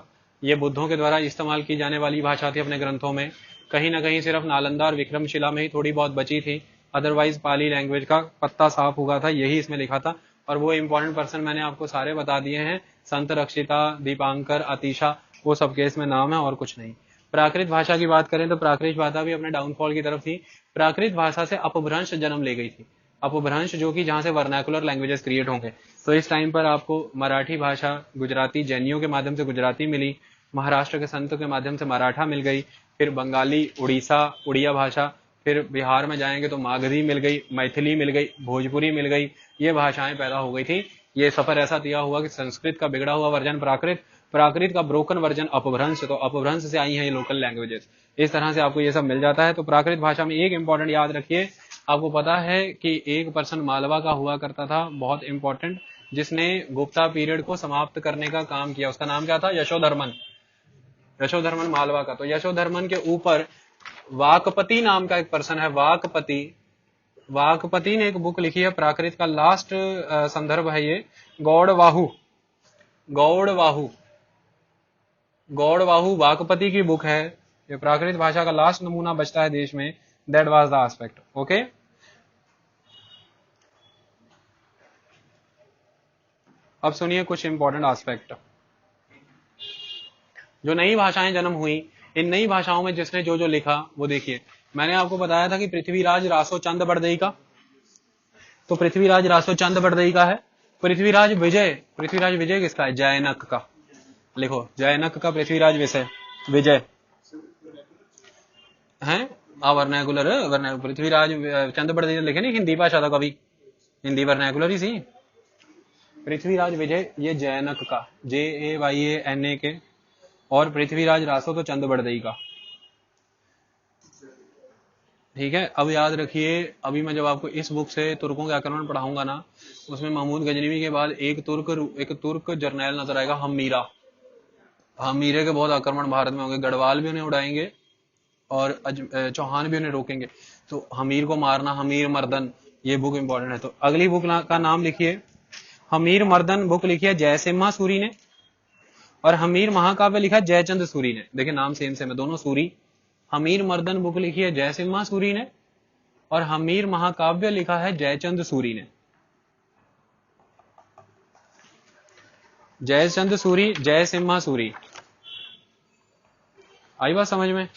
ये बुद्धों के द्वारा इस्तेमाल की जाने वाली भाषा थी अपने ग्रंथों में, कहीं ना कहीं सिर्फ नालंदा और विक्रमशिला में ही थोड़ी बहुत बची थी, अदरवाइज पाली लैंग्वेज का पत्ता साफ हुआ था, यही इसमें लिखा था। और वो इंपॉर्टेंट पर्सन मैंने आपको सारे बता दिए हैं, संत रक्षिता, दीपांकर, अतीशा, वो सबके इसमें नाम है और कुछ नहीं। प्राकृत भाषा की बात करें तो प्राकृत भाषा भी अपने डाउनफॉल की तरफ थी। प्राकृत भाषा से अपभ्रंश जन्म ले गई थी, अपभ्रंश जो कि जहां से वर्नैकुलर लैंग्वेजेस क्रिएट होंगे। तो इस टाइम पर आपको मराठी भाषा, गुजराती जैनियों के माध्यम से गुजराती मिली, महाराष्ट्र के संतों के माध्यम से मराठा मिल गई, फिर बंगाली, उड़िया भाषा, फिर बिहार में जाएंगे तो मागधी मिल गई, मैथिली मिल गई, भोजपुरी मिल गई, ये भाषाएं पैदा हो गई थी। ये सफर ऐसा तय हुआ कि संस्कृत का बिगड़ा हुआ वर्जन प्राकृत, प्राकृत का ब्रोकन वर्जन अपभ्रंश, तो अपभ्रंश से आई है ये लोकल लैंग्वेजेस। इस तरह से आपको ये सब मिल जाता है। तो प्राकृत भाषा में एक इंपॉर्टेंट याद रखिए, आपको पता है कि एक पर्सन मालवा का हुआ करता था, बहुत इंपॉर्टेंट, जिसने गुप्ता पीरियड को समाप्त करने का काम किया। उसका नाम क्या था? यशोधर्मन, यशोधर्मन मालवा का। तो यशोधर्मन के ऊपर वाकपति नाम का एक पर्सन है, वाकपति, वाकपति ने एक बुक लिखी है, प्राकृत का लास्ट संदर्भ है ये, गौड़वाहु, गौड़वाहु, गौड़वाहु वाकपति की बुक है। ये प्राकृत भाषा का लास्ट नमूना बचता है देश में। That was the aspect. Okay, अब सुनिए कुछ इंपॉर्टेंट एस्पेक्ट। जो नई भाषाएं जन्म हुई, इन नई भाषाओं में जिसने जो जो लिखा वो देखिए। मैंने आपको बताया था कि पृथ्वीराज रासो चंद बड़दई का, तो पृथ्वीराज रासो चंद बड़दई का है। पृथ्वीराज विजय किसका है? जयनक का। लिखो, जयनक का पृथ्वीराज विजय है। वर्नैकुलर पृथ्वीराज चंद बड़दई लिखे नहीं, हिंदी भाषा था कवि, हिंदी वर्नैकुलर ही सी। पृथ्वीराज विजय ये जयनक का, JAYANA के, और पृथ्वीराज रासो तो चंद बड़दई का। ठीक है, अब याद रखिए, अभी मैं जब आपको इस बुक से तुर्कों के आक्रमण पढ़ाऊंगा ना, उसमें महमूद गजनवी के बाद एक तुर्क जर्नैल नजर आएगा, हमीरे के बहुत आक्रमण भारत में होंगे, गढ़वाल भी उन्हें उड़ाएंगे और चौहान भी उन्हें रोकेंगे। तो हमीर को मारना, हमीर मर्दन, ये बुक इंपॉर्टेंट है। तो अगली बुक का नाम लिखिए, हमीर मर्दन बुक लिखी है जयसिम्हा सूरी ने, और हमीर महाकाव्य लिखा है जयचंद सूरी ने। देखिए नाम सेम सेम है, दोनों सूरी। हमीर मर्दन बुक लिखी है जयसिम्हा सूरी ने, और हमीर महाकाव्य लिखा है जयचंद सूरी ने। जयचंद सूरी, जयसिम्हा सूरी, आई बात समझ में?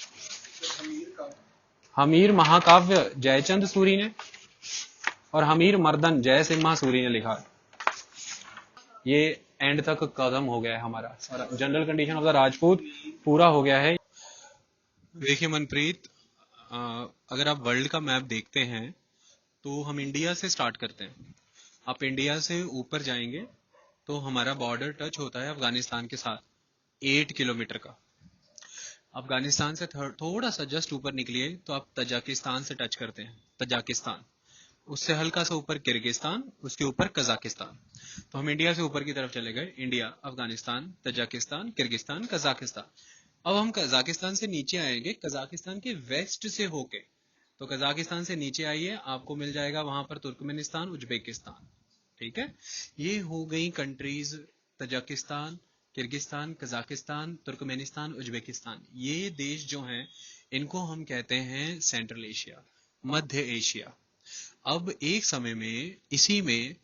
हमीर महाकाव्य जयचंद सूरी ने, और हमीर मर्दन जयसिम्हा सूरी ने लिखा है। ये एंड तक खत्म हो गया है हमारा सारा general condition of the Rajput, पूरा हो गया है। देखिए मनप्रीत, अगर आप वर्ल्ड का मैप देखते हैं तो हम इंडिया से स्टार्ट करते हैं। आप इंडिया से ऊपर जाएंगे तो हमारा बॉर्डर टच होता है अफगानिस्तान के साथ, 8 किलोमीटर का। अफगानिस्तान से थोड़ा सा जस्ट ऊपर निकलिए तो आप तजाकिस्तान से टच करते हैं, तजाकिस्तान। उससे हल्का सा ऊपर किर्गिस्तान, उसके ऊपर कजाकिस्तान। तो हम इंडिया से ऊपर की तरफ चले गए, India, Afghanistan, Tajikistan, Kyrgyzstan, Kazakhstan. अब हम कजाकिस्तान से नीचे आएंगे, कजाकिस्तान के वेस्ट से होके। तो कजाकिस्तान से नीचे आइए, आपको मिल जाएगा वहां पर तुर्कमेनिस्तान, उज्बेकिस्तान। ठीक है, ये हो गई countries, Tajikistan, Kyrgyzstan, Kazakhstan, Turkmenistan, Uzbekistan. ये देश जो हैं इनको हम कहते हैं सेंट्रल एशिया, मध्य एशिया। अब एक समय में इसी में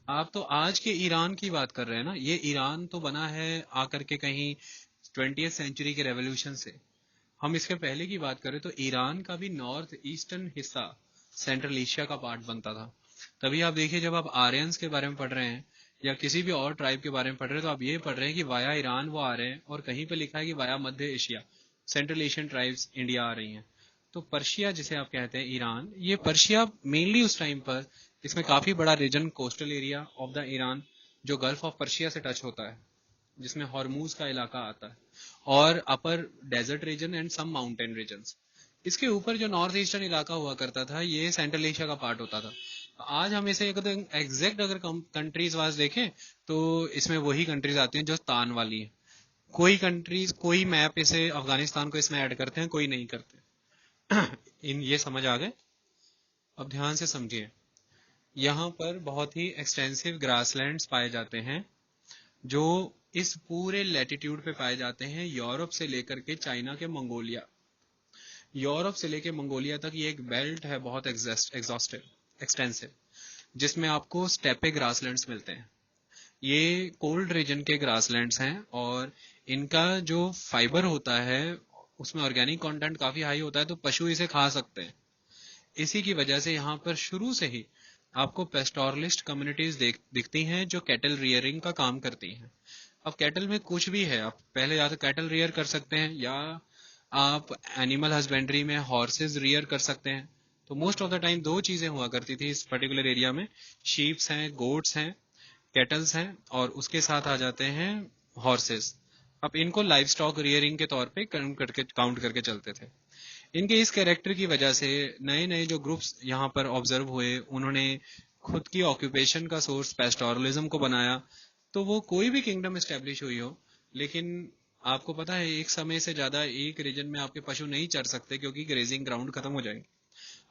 आप तो आज के ईरान की बात कर रहे हैं ना, ये ईरान तो बना है आकर के कहीं 20th सेंचुरी के रेवोल्यूशन से। हम इसके पहले की बात करें तो ईरान का भी नॉर्थ ईस्टर्न हिस्सा सेंट्रल एशिया का पार्ट बनता था। तभी आप देखिए, जब आप आर्यंस के बारे में पढ़ रहे हैं या किसी भी और ट्राइब के बारे में पढ़ रहे हैं, तो आप ये पढ़ रहे हैं कि वाया ईरान वो आ रहे हैं, और कहीं पे लिखा है कि वाया मध्य Asia, central Asian tribes India आ रही हैं। तो पर्शिया जिसे आप कहते हैं ईरान, ये पर्शिया मेनली उस टाइम पर, इसमें काफी बड़ा region coastal area of the Iran जो गल्फ ऑफ पर्शिया से टच होता है, जिसमें हॉर्मूज का इलाका आता है, और upper desert region and some mountain regions. इसके ऊपर जो नॉर्थ ईस्टर्न इलाका हुआ करता था, ये सेंट्रल एशिया का पार्ट होता था। आज हम इसे एग्जैक्ट अगर कंट्रीज वाइज देखें तो इसमें वही कंट्रीज आती हैं जो तान वाली हैं। कोई कंट्रीज, कोई मैप इसे अफगानिस्तान को इसमें ऐड करते हैं, कोई नहीं करते। इन ये समझ आ गए? अब ध्यान से समझिए, यहाँ पर बहुत ही एक्सटेंसिव ग्रासलैंड्स पाए जाते हैं जो इस पूरे लैटिट्यूड पे पाए जाते हैं, यूरोप से लेकर के चाइना के मंगोलिया। यूरोप से लेकर मंगोलिया तक ये एक बेल्ट है बहुत एग्जॉस्टिव, एक्सटेंसिव, जिसमें आपको स्टेपे ग्रासलैंड्स मिलते हैं। ये कोल्ड रीजन के ग्रासलैंड्स हैं, और इनका जो फाइबर होता है उसमें ऑर्गेनिक कंटेंट काफी हाई होता है, तो पशु इसे खा सकते हैं। इसी की वजह से यहाँ पर शुरू से ही आपको पेस्टोरलिस्ट कम्युनिटीज दिखती हैं जो कैटल रियरिंग का काम करती हैं। अब कैटल में कुछ भी है, आप पहले या तो कैटल रियर कर सकते हैं, या आप एनिमल हस्बेंड्री में हॉर्सेज रियर कर सकते हैं। तो मोस्ट ऑफ द टाइम दो चीजें हुआ करती थी इस पर्टिकुलर एरिया में, शीप्स हैं, गोट्स हैं, कैटल्स हैं, और उसके साथ आ जाते हैं हॉर्सेस। अब इनको लाइव स्टॉक रियरिंग के तौर पे काउंट करके चलते थे। इनके इस कैरेक्टर की वजह से नए नए जो ग्रुप्स यहाँ पर ऑब्जर्व हुए, उन्होंने खुद की ऑक्यूपेशन का सोर्स पेस्टोरलिज्म को बनाया। तो वो कोई भी किंगडम एस्टेब्लिश हुई हो, लेकिन आपको पता है एक समय से ज्यादा एक रीजन में आपके पशु नहीं चर सकते, क्योंकि ग्रेजिंग ग्राउंड खत्म हो जाएंगे,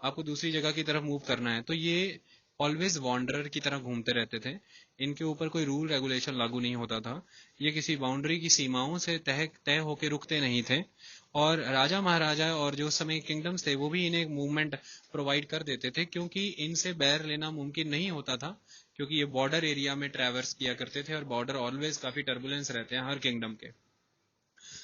आपको दूसरी जगह की तरफ मूव करना है। तो ये ऑलवेज वॉन्डरर की तरह घूमते रहते थे, इनके ऊपर कोई रूल रेगुलेशन लागू नहीं होता था, ये किसी बाउंड्री की सीमाओं से तय होके रुकते नहीं थे। और राजा महाराजा और जो उस समय किंगडम्स थे वो भी इन्हें एक मूवमेंट प्रोवाइड कर देते थे, क्योंकि इनसे बैर लेना मुमकिन नहीं होता था, क्योंकि ये बॉर्डर एरिया में ट्रैवर्स किया करते थे, और बॉर्डर ऑलवेज काफी टर्बुलेंस रहते हैं हर किंगडम के।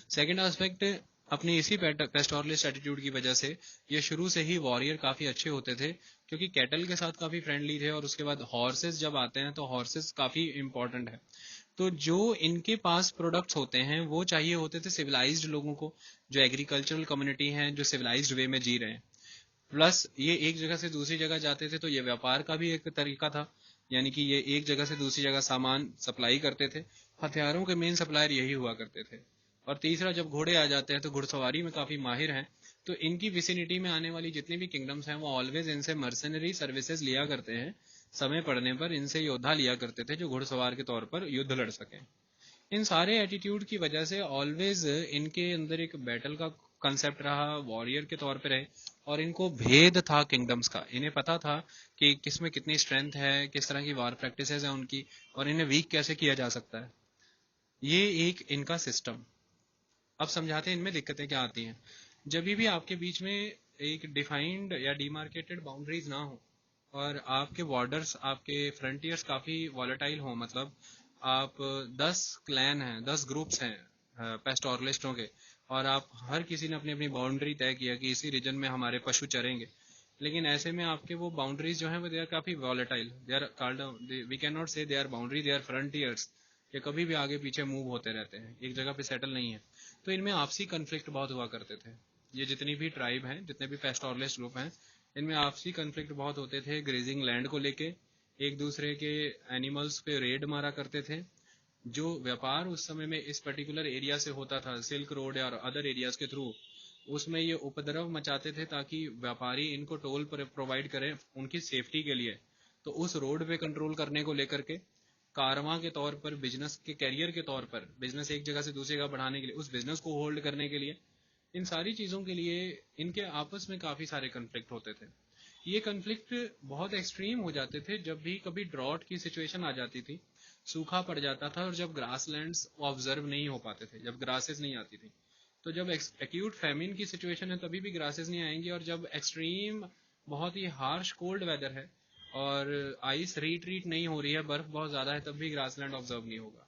सेकेंड एस्पेक्ट, अपनी इसी पेस्टोरलिस्ट एटीट्यूड की वजह से ये शुरू से ही वॉरियर काफी अच्छे होते थे, क्योंकि कैटल के साथ काफी फ्रेंडली थे, और उसके बाद हॉर्सेस जब आते हैं तो हॉर्सेस काफी इंपॉर्टेंट है। तो जो इनके पास प्रोडक्ट्स होते हैं वो चाहिए होते थे सिविलाइज्ड लोगों को, जो एग्रीकल्चरल कम्युनिटी हैं, जो सिविलाइज्ड वे में जी रहे हैं। प्लस ये एक जगह से दूसरी जगह जाते थे, तो ये व्यापार का भी एक तरीका था, यानी कि ये एक जगह से दूसरी जगह सामान सप्लाई करते थे। हथियारों के मेन सप्लायर यही हुआ करते थे। और तीसरा, जब घोड़े आ जाते हैं तो घुड़सवारी में काफी माहिर हैं, तो इनकी विसिनिटी में आने वाली जितनी भी किंगडम्स हैं वो ऑलवेज इनसे मर्सनरी सर्विसेज लिया करते हैं। समय पड़ने पर इनसे योद्धा लिया करते थे जो घुड़सवार के तौर पर युद्ध लड़ सकें। इन सारे एटीट्यूड की वजह से ऑलवेज इनके अंदर एक बैटल का कंसेप्ट रहा, वॉरियर के तौर पे रहे, और इनको भेद था किंगडम्स का। इन्हें पता था कि किस में कितनी स्ट्रेंथ है, किस तरह की वार प्रैक्टिसेस है उनकी, और इन्हें वीक कैसे किया जा सकता है। ये एक इनका सिस्टम। अब समझाते हैं इनमें दिक्कतें क्या आती हैं। जब भी आपके बीच में एक डिफाइंड या डिमार्केटेड बाउंड्रीज ना हो, और आपके बॉर्डर्स, आपके फ्रंटियर्स काफी वॉलेटाइल हो, मतलब आप 10 क्लैन हैं, 10 ग्रुप्स हैं पेस्टोरलिस्टों के, और आप हर किसी ने अपनी अपनी बाउंड्री तय किया कि इसी रीजन में हमारे पशु चरेंगे। लेकिन ऐसे में आपके वो बाउंड्रीज जो हैं वो दे आर काफी volatile, they are called, we can not say they are boundary, they are frontiers. ये कभी भी आगे पीछे मूव होते रहते हैं, एक जगह पे सेटल नहीं है। तो इनमें आपसी कन्फ्लिक्ट बहुत हुआ करते थे। ये जितनी भी ट्राइब हैं, जितने भी पेस्टोरलिस्ट ग्रुप हैं, इनमें आपसी कन्फ्लिक्ट बहुत होते थे ग्रेजिंग लैंड को लेके। एक दूसरे के एनिमल्स पे रेड मारा करते थे। जो व्यापार उस समय में इस पर्टिकुलर एरिया से होता था, सिल्क रोड या अदर एरियाज के थ्रू, उसमें ये उपद्रव मचाते थे ताकि व्यापारी इनको टोल पर प्रोवाइड करें उनकी सेफ्टी के लिए। तो उस रोड पे कंट्रोल करने को लेकर के, कारवां के तौर पर, बिजनेस के कैरियर के तौर पर, बिजनेस एक जगह से दूसरी जगह बढ़ाने के लिए, उस बिजनेस को होल्ड करने के लिए, इन सारी चीजों के लिए इनके आपस में काफी सारे कन्फ्लिक्ट होते थे। ये कन्फ्लिक्ट बहुत एक्सट्रीम हो जाते थे जब भी कभी ड्रॉट की सिचुएशन आ जाती थी, सूखा पड़ जाता था, और जब ग्रासलैंड्स ऑब्जर्व नहीं हो पाते थे, जब ग्रासेस नहीं आती थी। तो जब एक्यूट फैमिन की सिचुएशन है तभी भी ग्रासेस नहीं आएंगी, और जब एक्सट्रीम बहुत ही हार्श कोल्ड वेदर है और आइस रीट्रीट नहीं हो रही है, बर्फ बहुत ज्यादा है, तब भी ग्रासलैंड ऑब्जर्व नहीं होगा।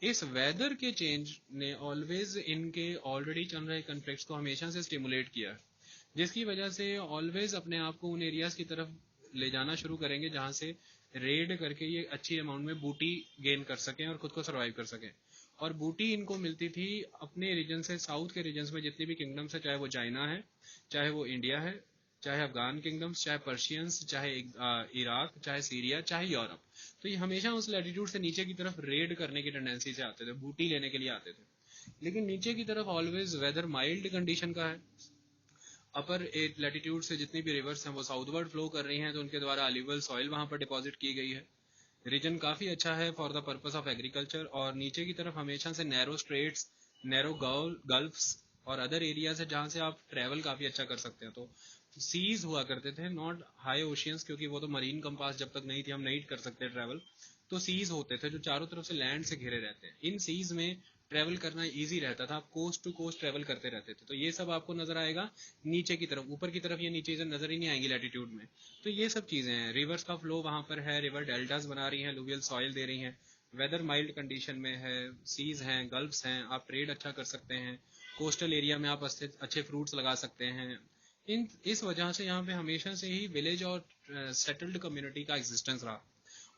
इस वेदर के चेंज ने ऑलवेज इनके ऑलरेडी चल रहे कन्फ्लिक्ट्स को हमेशा से स्टिमुलेट किया है, जिसकी वजह से ऑलवेज अपने आप को उन एरियाज की तरफ ले जाना शुरू करेंगे जहां से रेड करके ये अच्छी अमाउंट में बूटी गेन कर सकें और खुद को सर्वाइव कर सकें। और बूटी इनको मिलती थी अपने रीजन से, साउथ के रीजन में जितनी भी किंगडम्स है, चाहे वो चाइना है, चाहे वो इंडिया है, चाहे अफगान किंगडम्स, चाहे पर्शियंस, चाहे इराक, चाहे सीरिया, चाहे यूरोप। तो ये हमेशा उस लैटिट्यूड से नीचे की तरफ रेड करने की टेंडेंसी से आते थे, बूटी लेने के लिए आते थे। लेकिन नीचे की तरफ ऑलवेज वेदर माइल्ड कंडीशन का है। अपर एट लैटिट्यूड से जितनी भी रिवर्स हैं वो साउथवर्ड फ्लो कर रही हैं, तो उनके द्वारा अल्यूवल सॉइल वहां पर डिपॉजिट की गई है। रीजन काफी अच्छा है for the purpose of agriculture. और नीचे की तरफ हमेशा से नैरो स्ट्रेट्स, नैरो गल्फ्स और अदर एरियाज है जहां से आप ट्रेवल काफी अच्छा कर सकते हैं। तो सीज हुआ करते थे, नॉट हाई ओशियंस, क्योंकि वो तो मरीन कंपास जब तक नहीं थी हम नहीं कर सकते ट्रेवल। तो सीज होते थे जो चारों तरफ से लैंड से घिरे रहते हैं। इन सीज में ट्रेवल करना इजी रहता था, आप कोस्ट टू कोस्ट ट्रेवल करते रहते थे। तो ये सब आपको नजर आएगा नीचे की तरफ। ऊपर की तरफ ये नीचे नजर ही नहीं आएंगी लैटिट्यूड में। तो ये सब चीजें हैं, रिवर्स का फ्लो वहां पर है, रिवर डेल्टास बना रही हैं, लुवियल सॉइल दे रही हैं, वेदर माइल्ड कंडीशन में है, सीज हैं, गल्फ्स हैं, आप ट्रेड अच्छा कर सकते हैं, कोस्टल एरिया में आप अच्छे फ्रूट्स लगा सकते हैं। इस वजह से यहाँ पे हमेशा से ही विलेज और सेटल्ड कम्युनिटी का एग्जिस्टेंस रहा।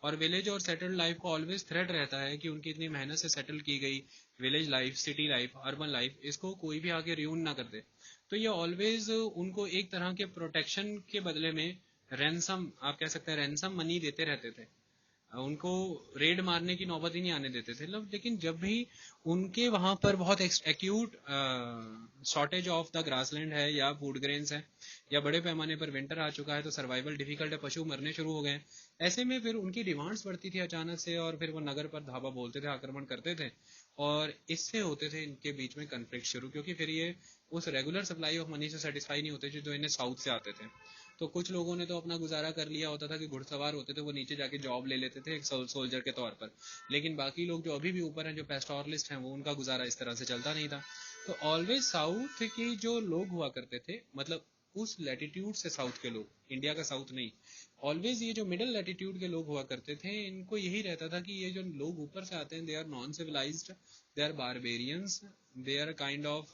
और विलेज और सेटल्ड लाइफ को ऑलवेज थ्रेट रहता है कि उनकी इतनी मेहनत से सेटल की गई village life, city life, urban life, इसको कोई भी आके रियून ना कर दे। तो ये ऑलवेज उनको एक तरह के प्रोटेक्शन के बदले में रैंसम, आप कह सकते हैं रैंसम मनी देते रहते थे। उनको रेड मारने की नौबत ही नहीं आने देते थे। लेकिन जब भी उनके वहां पर बहुत acute shortage of the grassland है या फूड ग्रेन्स है या बड़े पैमाने पर विंटर आ चुका है, तो सर्वाइवल डिफिकल्ट है, पशु मरने शुरू हो गए। ऐसे में फिर उनकी डिमांड्स बढ़ती थी अचानक से, और फिर वो नगर पर धावा बोलते थे, आक्रमण करते थे, और इससे होते थे इनके बीच में कन्फ्लिक्ट शुरू, क्योंकि फिर ये उस रेगुलर सप्लाई ऑफ मनी से सेटिस्फाई नहीं होते थे जो इन्हें साउथ से आते थे। तो कुछ लोगों ने तो अपना गुजारा कर लिया होता था कि घुड़सवार होते थे, वो नीचे जाके जॉब ले लेते थे एक सोल्जर के तौर पर। लेकिन बाकी लोग जो अभी भी ऊपर हैं, जो पेस्टोरलिस्ट हैं, वो उनका गुजारा इस तरह से चलता नहीं था। तो ऑलवेज साउथ के जो लोग हुआ करते थे, मतलब उस लैटिट्यूड से साउथ के लोग, इंडिया का साउथ नहीं, ऑलवेज ये जो मिडिल लैटिट्यूड के लोग हुआ करते थे, इनको यही रहता था कि ये जो लोग ऊपर से आते हैं, they are non civilized, they are barbarians, they are kind of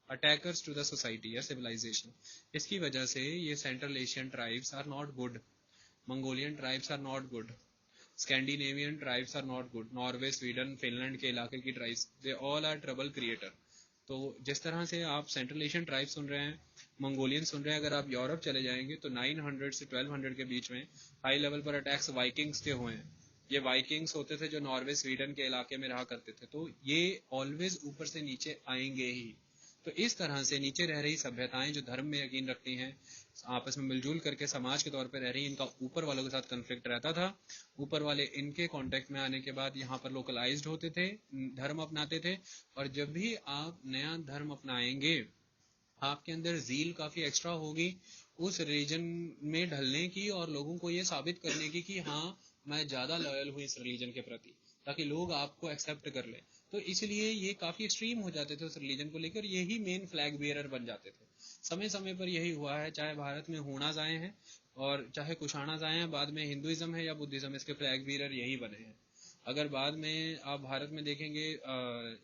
attackers to the society या सिविलाइजेशन। इसकी वजह से ये central Asian tribes are not good, Mongolian tribes are not good, Scandinavian tribes are not good, Norway, Sweden, Finland के इलाके की tribes, they all are trouble creator. तो जिस तरह से आप सेंट्रल एशियन ट्राइब सुन रहे हैं, मंगोलियन सुन रहे हैं, अगर आप यूरोप चले जाएंगे तो 900 से 1200 के बीच में हाई लेवल पर अटैक्स वाइकिंग्स के हुए हैं। ये वाइकिंग्स होते थे जो नॉर्वे, स्वीडन के इलाके में रहा करते थे। तो ये ऑलवेज ऊपर से नीचे आएंगे ही। तो इस तरह से नीचे रह रही सभ्यताएं जो धर्म में यकीन रखती हैं, आपस में मिलजुल करके समाज के तौर पर रह रही, इनका ऊपर वालों के साथ कन्फ्लिक्ट रहता था। ऊपर वाले इनके कांटेक्ट में आने के बाद यहाँ पर लोकलाइज्ड होते थे, धर्म अपनाते थे। और जब भी आप नया धर्म अपनाएंगे, आपके अंदर जील काफी एक्स्ट्रा होगी उस रीजन में ढलने की, और लोगों को ये साबित करने की कि हाँ मैं ज्यादा लॉयल हूँ इस रिलीजन के प्रति, ताकि लोग आपको एक्सेप्ट कर ले। तो इसलिए ये काफी एक्सट्रीम हो जाते थे उस रिलीजन को लेकर, यही मेन फ्लैग बियरर बन जाते थे। समय समय पर यही हुआ है, चाहे भारत में हूणाज आए हैं और चाहे कुशाणाज आए हैं, बाद में हिंदुइज्म है या बुद्धिज्म, इसके फ्लैग बियरर यही बने हैं। अगर बाद में आप भारत में देखेंगे,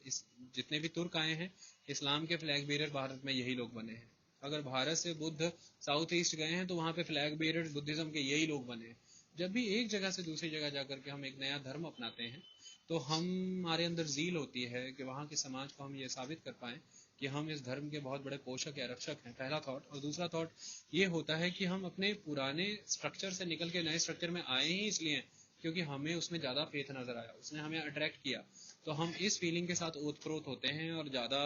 इस जितने भी तुर्क आए हैं, इस्लाम के फ्लैग बेरर भारत में यही लोग बने हैं। अगर भारत से बुद्ध साउथ ईस्ट गए हैं तो वहां पे फ्लैग बेरर बुद्धिज्म के यही लोग बने हैं। जब भी एक जगह से दूसरी जगह जाकर के हम एक नया धर्म अपनाते हैं, तो हमारे अंदर जील होती है कि वहां के समाज को हम ये साबित कर पाए कि हम इस धर्म के बहुत बड़े पोषक या रक्षक हैं, पहला थॉट। और दूसरा थॉट ये होता है कि हम अपने पुराने स्ट्रक्चर से निकल के नए स्ट्रक्चर में आए ही इसलिए क्योंकि हमें उसमें ज्यादा फेथ नजर आया, उसने हमें अट्रैक्ट किया। तो हम इस फीलिंग के साथ ओतप्रोत होते हैं और ज्यादा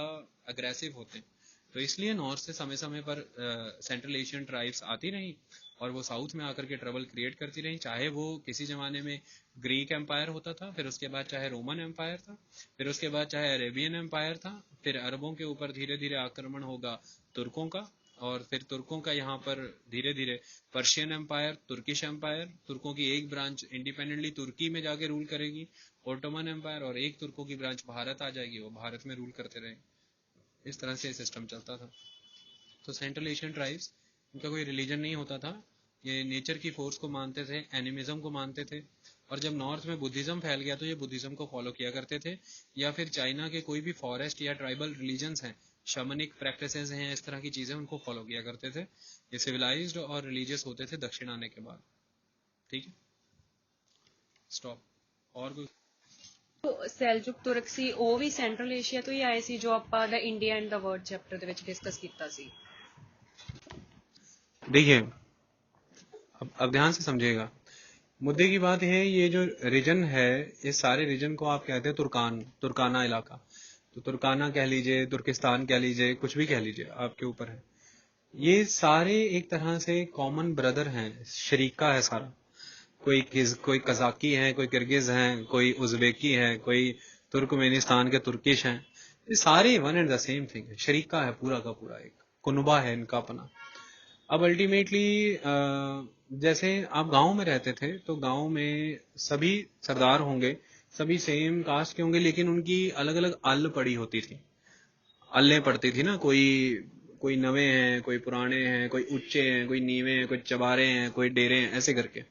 अग्रेसिव होते हैं। तो इसलिए नॉर्थ से समय समय पर सेंट्रल एशियन ट्राइब्स आती रही, और वो साउथ में आकर के ट्रबल क्रिएट करती रही। चाहे वो किसी जमाने में ग्रीक एम्पायर होता था, फिर उसके बाद चाहे रोमन एम्पायर था, फिर उसके बाद चाहे अरेबियन एम्पायर था, फिर अरबों के ऊपर धीरे धीरे आक्रमण होगा तुर्कों का, और फिर तुर्कों का यहाँ पर धीरे धीरे पर्शियन एम्पायर, तुर्किश एम्पायर, तुर्कों की एक ब्रांच इंडिपेंडेंटली तुर्की में जाके रूल करेगी, ओटोमन एम्पायर, और एक तुर्कों की ब्रांच भारत आ जाएगी, वो भारत में रूल करते रहेंगे। इस तरह से सिस्टम चलता था। तो सेंट्रल एशियन ट्राइब्स, उनका कोई रिलीजन नहीं होता था, ये नेचर की फोर्स को मानते थे, एनिमिज्म को मानते थे। और जब नॉर्थ में बुद्धिज्म फैल गया तो ये बुद्धिज्म को फॉलो किया करते थे, या फिर चाइना के कोई भी फॉरेस्ट या ट्राइबल रिलीजन्स हैं, शमनिक प्रैक्टिसेस हैं, इस तरह की चीजें उनको फॉलो किया करते थे। ये सिविलाइज्ड और रिलीजियस होते थे दक्षिण आने के बाद। ठीक है, स्टॉप। और कोई? ਸੈਲਜੁਕ ਤੁਰਕ ਸੀ ਉਹ ਵੀ ਸੈਂਟਰਲ ਏਸ਼ੀਆ ਤੋਂ ਹੀ ਆਏ ਸੀ, ਜੋ ਆਪਾਂ ਦਾ India and the world chapter ਦੇ ਵਿੱਚ ਡਿਸਕਸ ਕੀਤਾ ਸੀ। देखिए, अब ध्यान से समझिएगा, मुद्दे की बात है, ये जो रीजन है, इस सारे रीजन को आप कहते हैं तुर्काना इलाका। तो तुर्काना कह लीजिए, तुर्किस्तान कह लीजिए, कुछ भी कह लीजिए, आपके ऊपर है। ये सारे एक तरह से कॉमन ब्रदर हैं, शरीका है सारा। कोई कजाकी है, कोई किर्गिज हैं, कोई उज्बेकी है, कोई तुर्कमेनिस्तान के तुर्किश हैं। ये सारे one and the same thing है, शरीका है पूरा का पूरा, एक कुनबा है इनका अपना। अब अल्टीमेटली जैसे आप गांव में रहते थे तो गांव में सभी सरदार होंगे, सभी सेम कास्ट के होंगे, लेकिन उनकी अलग अलग अल पड़ी होती थी, अल्लें पड़ती थी ना, कोई कोई नवे हैं, कोई पुराने हैं, कोई ऊंचे हैं, कोई नीवे हैं, कोई चबारे हैं, कोई डेरे हैं, ऐसे करके।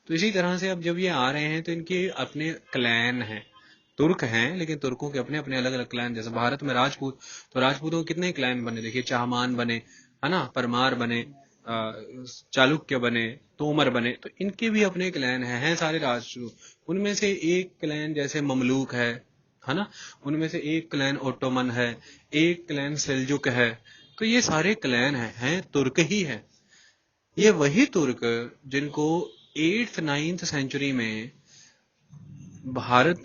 तो इसी तरह से अब जब ये आ रहे हैं तो इनके अपने क्लैन हैं, तुर्क हैं, लेकिन तुर्कों के अपने अपने अलग अलग क्लैन। जैसे भारत में राजपूत, तो राजपूतों के कितने क्लैन बने, देखिए, चाहमान बने, है ना, परमार बने, चालुक्य बने, तोमर बने, तो इनके भी अपने क्लैन हैं सारे राजपूत। उनमें से एक क्लैन जैसे ममलूक है ना, उनमें से एक क्लैन ओटोमन है, एक क्लैन सेल्जुक है। तो ये सारे क्लैन हैं तुर्क ही है। ये वही तुर्क जिनको 8th 9th सेंचुरी में भारत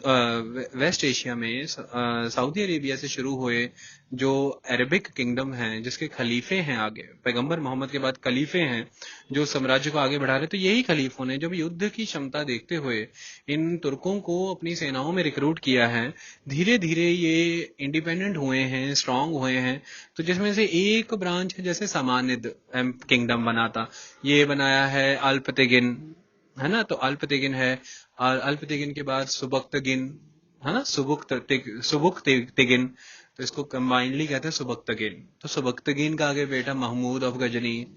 वेस्ट एशिया में सऊदी अरेबिया से शुरू हुए जो अरबिक किंगडम हैं, जिसके खलीफे हैं, आगे पैगंबर मोहम्मद के बाद खलीफे हैं जो साम्राज्य को आगे बढ़ा रहे, तो यही खलीफों ने जब युद्ध की क्षमता देखते हुए इन तुर्कों को अपनी सेनाओं में रिक्रूट किया है, धीरे धीरे ये इंडिपेंडेंट हुए हैं, स्ट्रांग हुए हैं। तो जिसमें से एक ब्रांच है, जैसे समानिद किंगडम बना था, ये बनाया है अल्पतेगिन, है ना, तो अल्पतेगिन है, और अल्पतेगिन के बाद सुबक्तगिन, है ना, सुबुक्तगिन, तो इसको कंबाइंडली कहते हैं सुबक्तगिन। तो सुबक्तगिन का आगे बेटा महमूद ऑफ गजनी।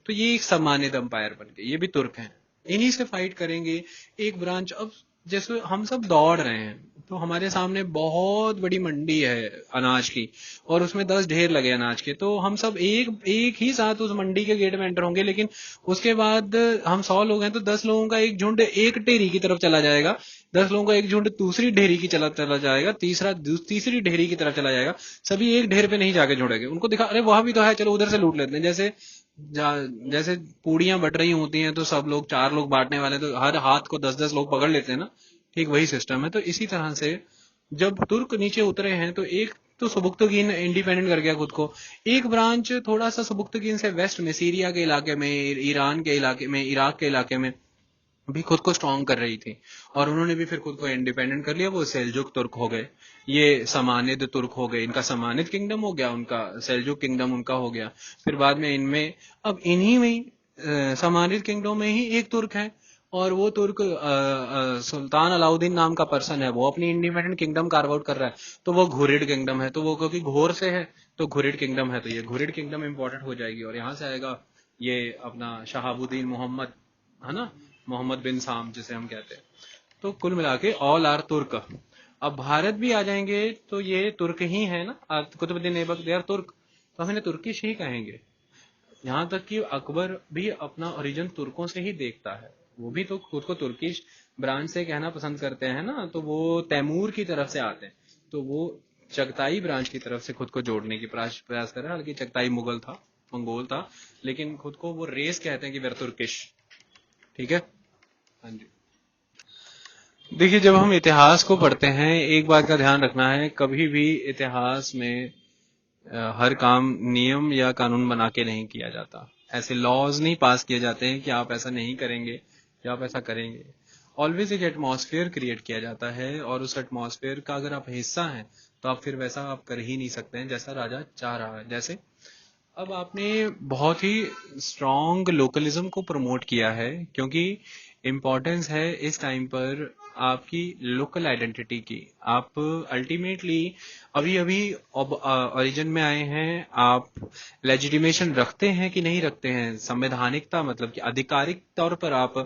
तो ये एक सम्मानित अंपायर बन गए, ये भी तुर्क हैं, इन्हीं से फाइट करेंगे। एक ब्रांच, अब जैसे हम सब दौड़ रहे हैं, तो हमारे सामने बहुत बड़ी मंडी है अनाज की, और उसमें 10 ढेर लगे अनाज के, तो हम सब एक एक ही साथ उस मंडी के गेट में एंटर होंगे, लेकिन उसके बाद हम 100 लोग हैं तो 10 लोगों का एक झुंड एक ढेरी की तरफ चला जाएगा, 10 लोगों का एक झुंड दूसरी ढेरी की चला जाएगा, तीसरी ढेरी की तरफ चला जाएगा। सभी एक ढेर पे नहीं जाके जुड़ेंगे, उनको दिखा, अरे वहां भी तो है, चलो उधर से लूट लेते हैं। जैसे पूड़ियां बट रही होती हैं तो सब लोग, 4 लोग बांटने वाले, तो हर हाथ को 10-10 लोग पकड़ लेते हैं ना, ठीक वही सिस्टम है। तो इसी तरह से जब तुर्क नीचे उतरे हैं तो एक तो सुबुक्तगीन इंडिपेंडेंट कर गया खुद को, एक ब्रांच थोड़ा सा सुबुक्तगीन से वेस्ट में, सीरिया के इलाके में, ईरान के इलाके में, इराक के इलाके में भी खुद को स्ट्रांग कर रही थी, और उन्होंने भी फिर खुद को इंडिपेंडेंट कर लिया, वो सेल्जुक तुर्क हो गए, ये समानिद तुर्क हो गए, इनका समानिद किंगडम हो गया, उनका सेल्जुक किंगडम उनका हो गया। फिर बाद में इनमें, अब इन्हीं में समानिद किंगडम में ही एक तुर्क है, और वो तुर्क सुल्तान अलाउद्दीन नाम का पर्सन है, वो अपनी इंडिपेंडेंट किंगडम कार्व आउट कर रहा है, तो वो घुरिड किंगडम है, तो वो क्योंकि घोर से है तो घुरिड किंगडम है, तो ये घुरिड किंगडम इंपॉर्टेंट हो जाएगी, और यहाँ से आएगा ये अपना शहाबुद्दीन मोहम्मद, है ना, मोहम्मद बिन साम जिसे हम कहते हैं। तो कुल मिला के ऑल आर तुर्क। अब भारत भी आ जाएंगे तो ये तुर्क ही है ना, कुतुबुद्दीन ऐबक, दे आर तुर्क, तो हम इन्हें तुर्किश ही कहेंगे। यहाँ तक कि अकबर भी अपना ओरिजिन तुर्कों से ही देखता है, वो भी तो खुद को तुर्किश ब्रांच से कहना पसंद करते हैं ना, तो वो तैमूर की तरफ से आते हैं, तो वो चगताई ब्रांच की तरफ से खुद को जोड़ने की प्रयास कर रहे हैं। हालांकि चगताई मुगल था, मंगोल था, लेकिन खुद को वो रेस कहते हैं कि वे तुर्किश। ठीक है, हाँ जी। देखिए, जब हम इतिहास को पढ़ते हैं, एक बात का ध्यान रखना है, कभी भी इतिहास में हर काम नियम या कानून बना के नहीं किया जाता, ऐसे लॉज नहीं पास किए जाते हैं कि आप ऐसा नहीं करेंगे या आप ऐसा करेंगे। ऑलवेज एक एटमॉस्फेयर क्रिएट किया जाता है, और उस एटमॉस्फेयर का अगर आप हिस्सा हैं तो आप फिर वैसा आप कर ही नहीं सकते हैं जैसा राजा चाह रहा है। जैसे अब आपने बहुत ही स्ट्रॉन्ग लोकलिज्म को प्रमोट किया है, क्योंकि इम्पोर्टेंस है इस टाइम पर आपकी लोकल आइडेंटिटी की। आप अल्टीमेटली अभी अभी ओरिजिन में आए हैं, आप लेजिटिमेशन रखते हैं कि नहीं रखते हैं, संवैधानिकता मतलब कि आधिकारिक तौर पर आप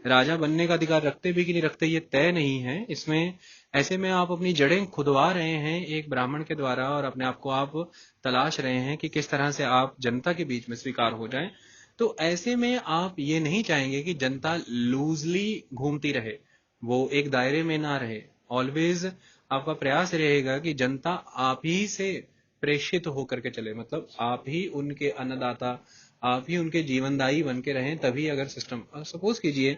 राजा बनने का अधिकार रखते भी कि नहीं रखते ये तय नहीं है इसमें। ऐसे में आप अपनी जड़ें खुदवा रहे हैं एक ब्राह्मण के द्वारा, और अपने आप को आप तलाश रहे हैं कि किस तरह से आप जनता के बीच में स्वीकार हो जाएं। तो ऐसे में आप ये नहीं चाहेंगे कि जनता लूजली घूमती रहे, वो एक दायरे में ना रहे। ऑलवेज आपका प्रयास रहेगा कि जनता आप ही से प्रेषित होकर के चले, मतलब आप ही उनके अन्नदाता, आप ही उनके जीवनदायी बन के रहें। तभी अगर सिस्टम, सपोज कीजिए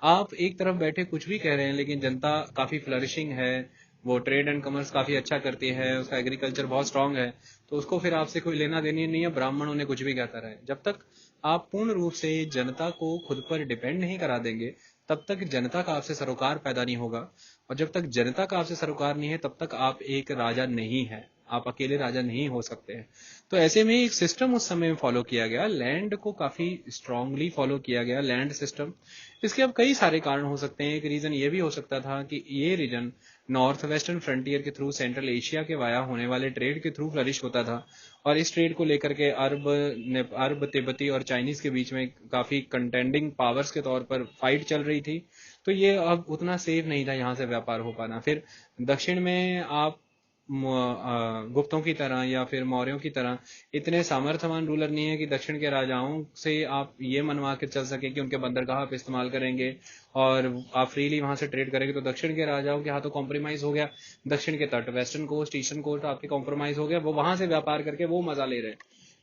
आप एक तरफ बैठे कुछ भी कह रहे हैं लेकिन जनता काफी फ्लरिशिंग है, वो ट्रेड एंड कॉमर्स काफी अच्छा करती है, उसका एग्रीकल्चर बहुत स्ट्रांग है, तो उसको फिर आपसे कोई लेना देनी नहीं है, ब्राह्मण उन्हें कुछ भी कहता रहे। जब तक आप पूर्ण रूप से जनता को खुद पर डिपेंड नहीं करा देंगे, तब तक जनता का आपसे सरोकार पैदा नहीं होगा, और जब तक जनता का आपसे सरोकार नहीं है तब तक आप एक राजा नहीं है, आप अकेले राजा नहीं हो सकते हैं। तो ऐसे में एक सिस्टम उस समय में फॉलो किया गया, लैंड को काफी स्ट्रांगली फॉलो किया गया, लैंड सिस्टम। इसके अब कई सारे कारण हो सकते हैं। एक रीजन ये भी हो सकता था कि ये रीजन नॉर्थ वेस्टर्न फ्रंटियर के थ्रू सेंट्रल एशिया के वाया होने वाले ट्रेड के थ्रू फ्लरिश होता था, और इस ट्रेड को लेकर के अरब तिब्बती और चाइनीज के बीच में काफी कंटेंडिंग पावर्स के तौर पर फाइट चल रही थी। तो ये अब उतना सेफ नहीं था यहाँ से व्यापार हो पाना। फिर दक्षिण में आप गुप्तों की तरह या फिर मौर्यों की तरह इतने सामर्थ्यवान रूलर नहीं है कि दक्षिण के राजाओं से आप ये मनवा के चल सके कि उनके बंदरगाह आप इस्तेमाल करेंगे और आप फ्रीली वहां से ट्रेड करेंगे। तो दक्षिण के राजाओं के हाथों कॉम्प्रोमाइज हो गया, दक्षिण के तट वेस्टर्न कोस्ट ईस्टर्न कोस्ट आपके कॉम्प्रोमाइज हो गया, वो वहां से व्यापार करके वो मजा ले रहे हैं।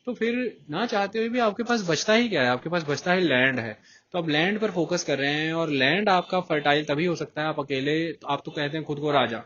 तो फिर ना चाहते हुए भी आपके पास बचता ही क्या है, आपके पास बचता है लैंड है। तो आप लैंड पर फोकस कर रहे हैं, और लैंड आपका फर्टाइल तभी हो सकता है आप अकेले, आप तो कहते हैं खुद को राजा,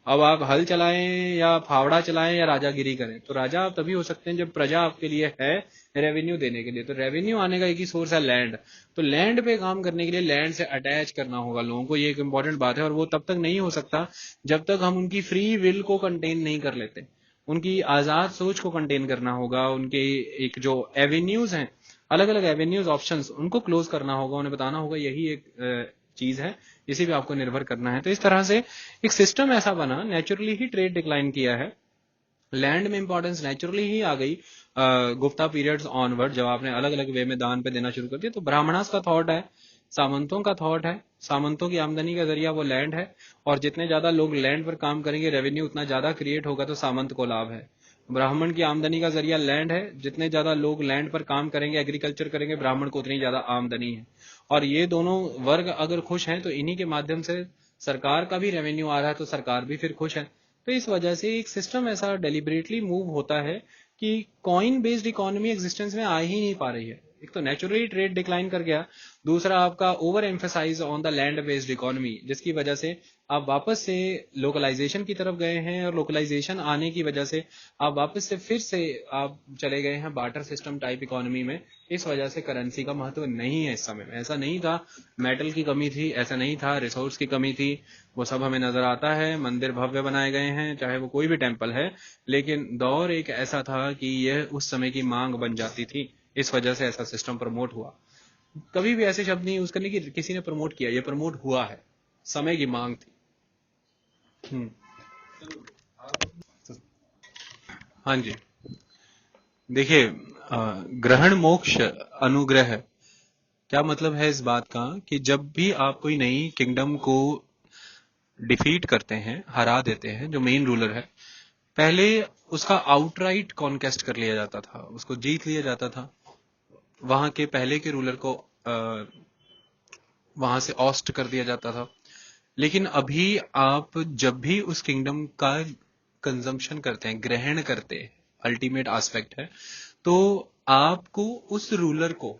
अब आप हल चलाएं या फावड़ा चलाएं या राजागिरी करें, तो राजा आप तभी हो सकते हैं जब प्रजा आपके लिए है रेवेन्यू देने के लिए। तो रेवेन्यू आने का एक ही सोर्स है लैंड। तो लैंड पे काम करने के लिए लैंड से अटैच करना होगा लोगों को, ये एक इंपॉर्टेंट बात है, और वो तब तक नहीं हो सकता जब तक हम उनकी फ्री विल को कंटेन नहीं कर लेते। उनकी आजाद सोच को कंटेन करना होगा, उनके एक जो एवेन्यूज हैं, अलग अलग एवेन्यूज ऑप्शंस, उनको क्लोज करना होगा, उन्हें बताना होगा यही एक चीज है, इसी पे आपको निर्भर करना है। तो इस तरह से एक सिस्टम ऐसा बना, नेचुरली ही ट्रेड डिक्लाइन किया है, लैंड में इंपॉर्टेंस नेचुरली ही आ गई गुप्ता पीरियड्स ऑनवर्ड, जब आपने अलग अलग वे में दान पे देना शुरू कर दिया। तो ब्राह्मणास का थॉट है, सामंतों का थॉट है, सामंतों की आमदनी का जरिया वो लैंड है, और जितने ज्यादा लोग लैंड पर काम करेंगे रेवेन्यू उतना ज्यादा क्रिएट होगा, तो सामंत को लाभ है। ब्राह्मण की आमदनी का जरिया लैंड है, जितने ज्यादा लोग लैंड पर काम करेंगे एग्रीकल्चर करेंगे ब्राह्मण को उतनी ज्यादा आमदनी है। और ये दोनों वर्ग अगर खुश हैं तो इन्हीं के माध्यम से सरकार का भी रेवेन्यू आ रहा है, तो सरकार भी फिर खुश है। तो इस वजह से एक सिस्टम ऐसा डेलिबरेटली मूव होता है कि कॉइन बेस्ड इकोनॉमी एग्जिस्टेंस में आ ही नहीं पा रही है। एक तो नेचुरली ट्रेड डिक्लाइन कर गया, दूसरा आपका overemphasise on the land based economy, जिसकी वजह से आप वापस से लोकलाइजेशन की तरफ गए हैं, और लोकलाइजेशन आने की वजह से आप वापस से फिर से आप चले गए हैं बार्टर सिस्टम टाइप इकोनॉमी में। इस वजह से करेंसी का महत्व नहीं है इस समय में। ऐसा नहीं था मेटल की कमी थी, ऐसा नहीं था रिसोर्स की कमी थी, वो सब हमें नजर आता है, मंदिर भव्य बनाए गए हैं चाहे वो कोई भी टेम्पल है, लेकिन दौर एक ऐसा था कि यह उस समय की मांग बन जाती थी, इस वजह से ऐसा सिस्टम प्रमोट हुआ। कभी भी ऐसे शब्द नहीं यूज करने की किसी ने प्रमोट किया, ये प्रमोट हुआ है, समय की मांग थी। हाँ जी, देखिए ग्रहण मोक्ष अनुग्रह, क्या मतलब है इस बात का कि जब भी आप कोई नई किंगडम को डिफीट करते हैं, हरा देते हैं, जो मेन रूलर है, पहले उसका आउटराइट कॉन्केस्ट कर लिया जाता था, उसको जीत लिया जाता था, वहां के पहले के रूलर को वहां से ऑस्ट कर दिया जाता था। लेकिन अभी आप जब भी उस किंगडम का कंजम्पशन करते हैं, ग्रहण करते हैं, अल्टीमेट एस्पेक्ट है, तो आपको उस रूलर को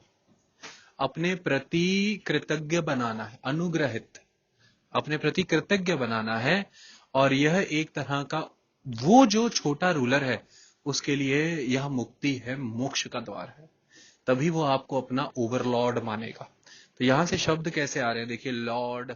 अपने प्रति कृतज्ञ बनाना है, अनुग्रहित, अपने प्रति कृतज्ञ बनाना है। और यह एक तरह का, वो जो छोटा रूलर है उसके लिए यह मुक्ति है, मोक्ष का द्वार है, तभी वो आपको अपना ओवरलॉर्ड मानेगा। तो यहां से शब्द कैसे आ रहे हैं, देखिए लॉर्ड,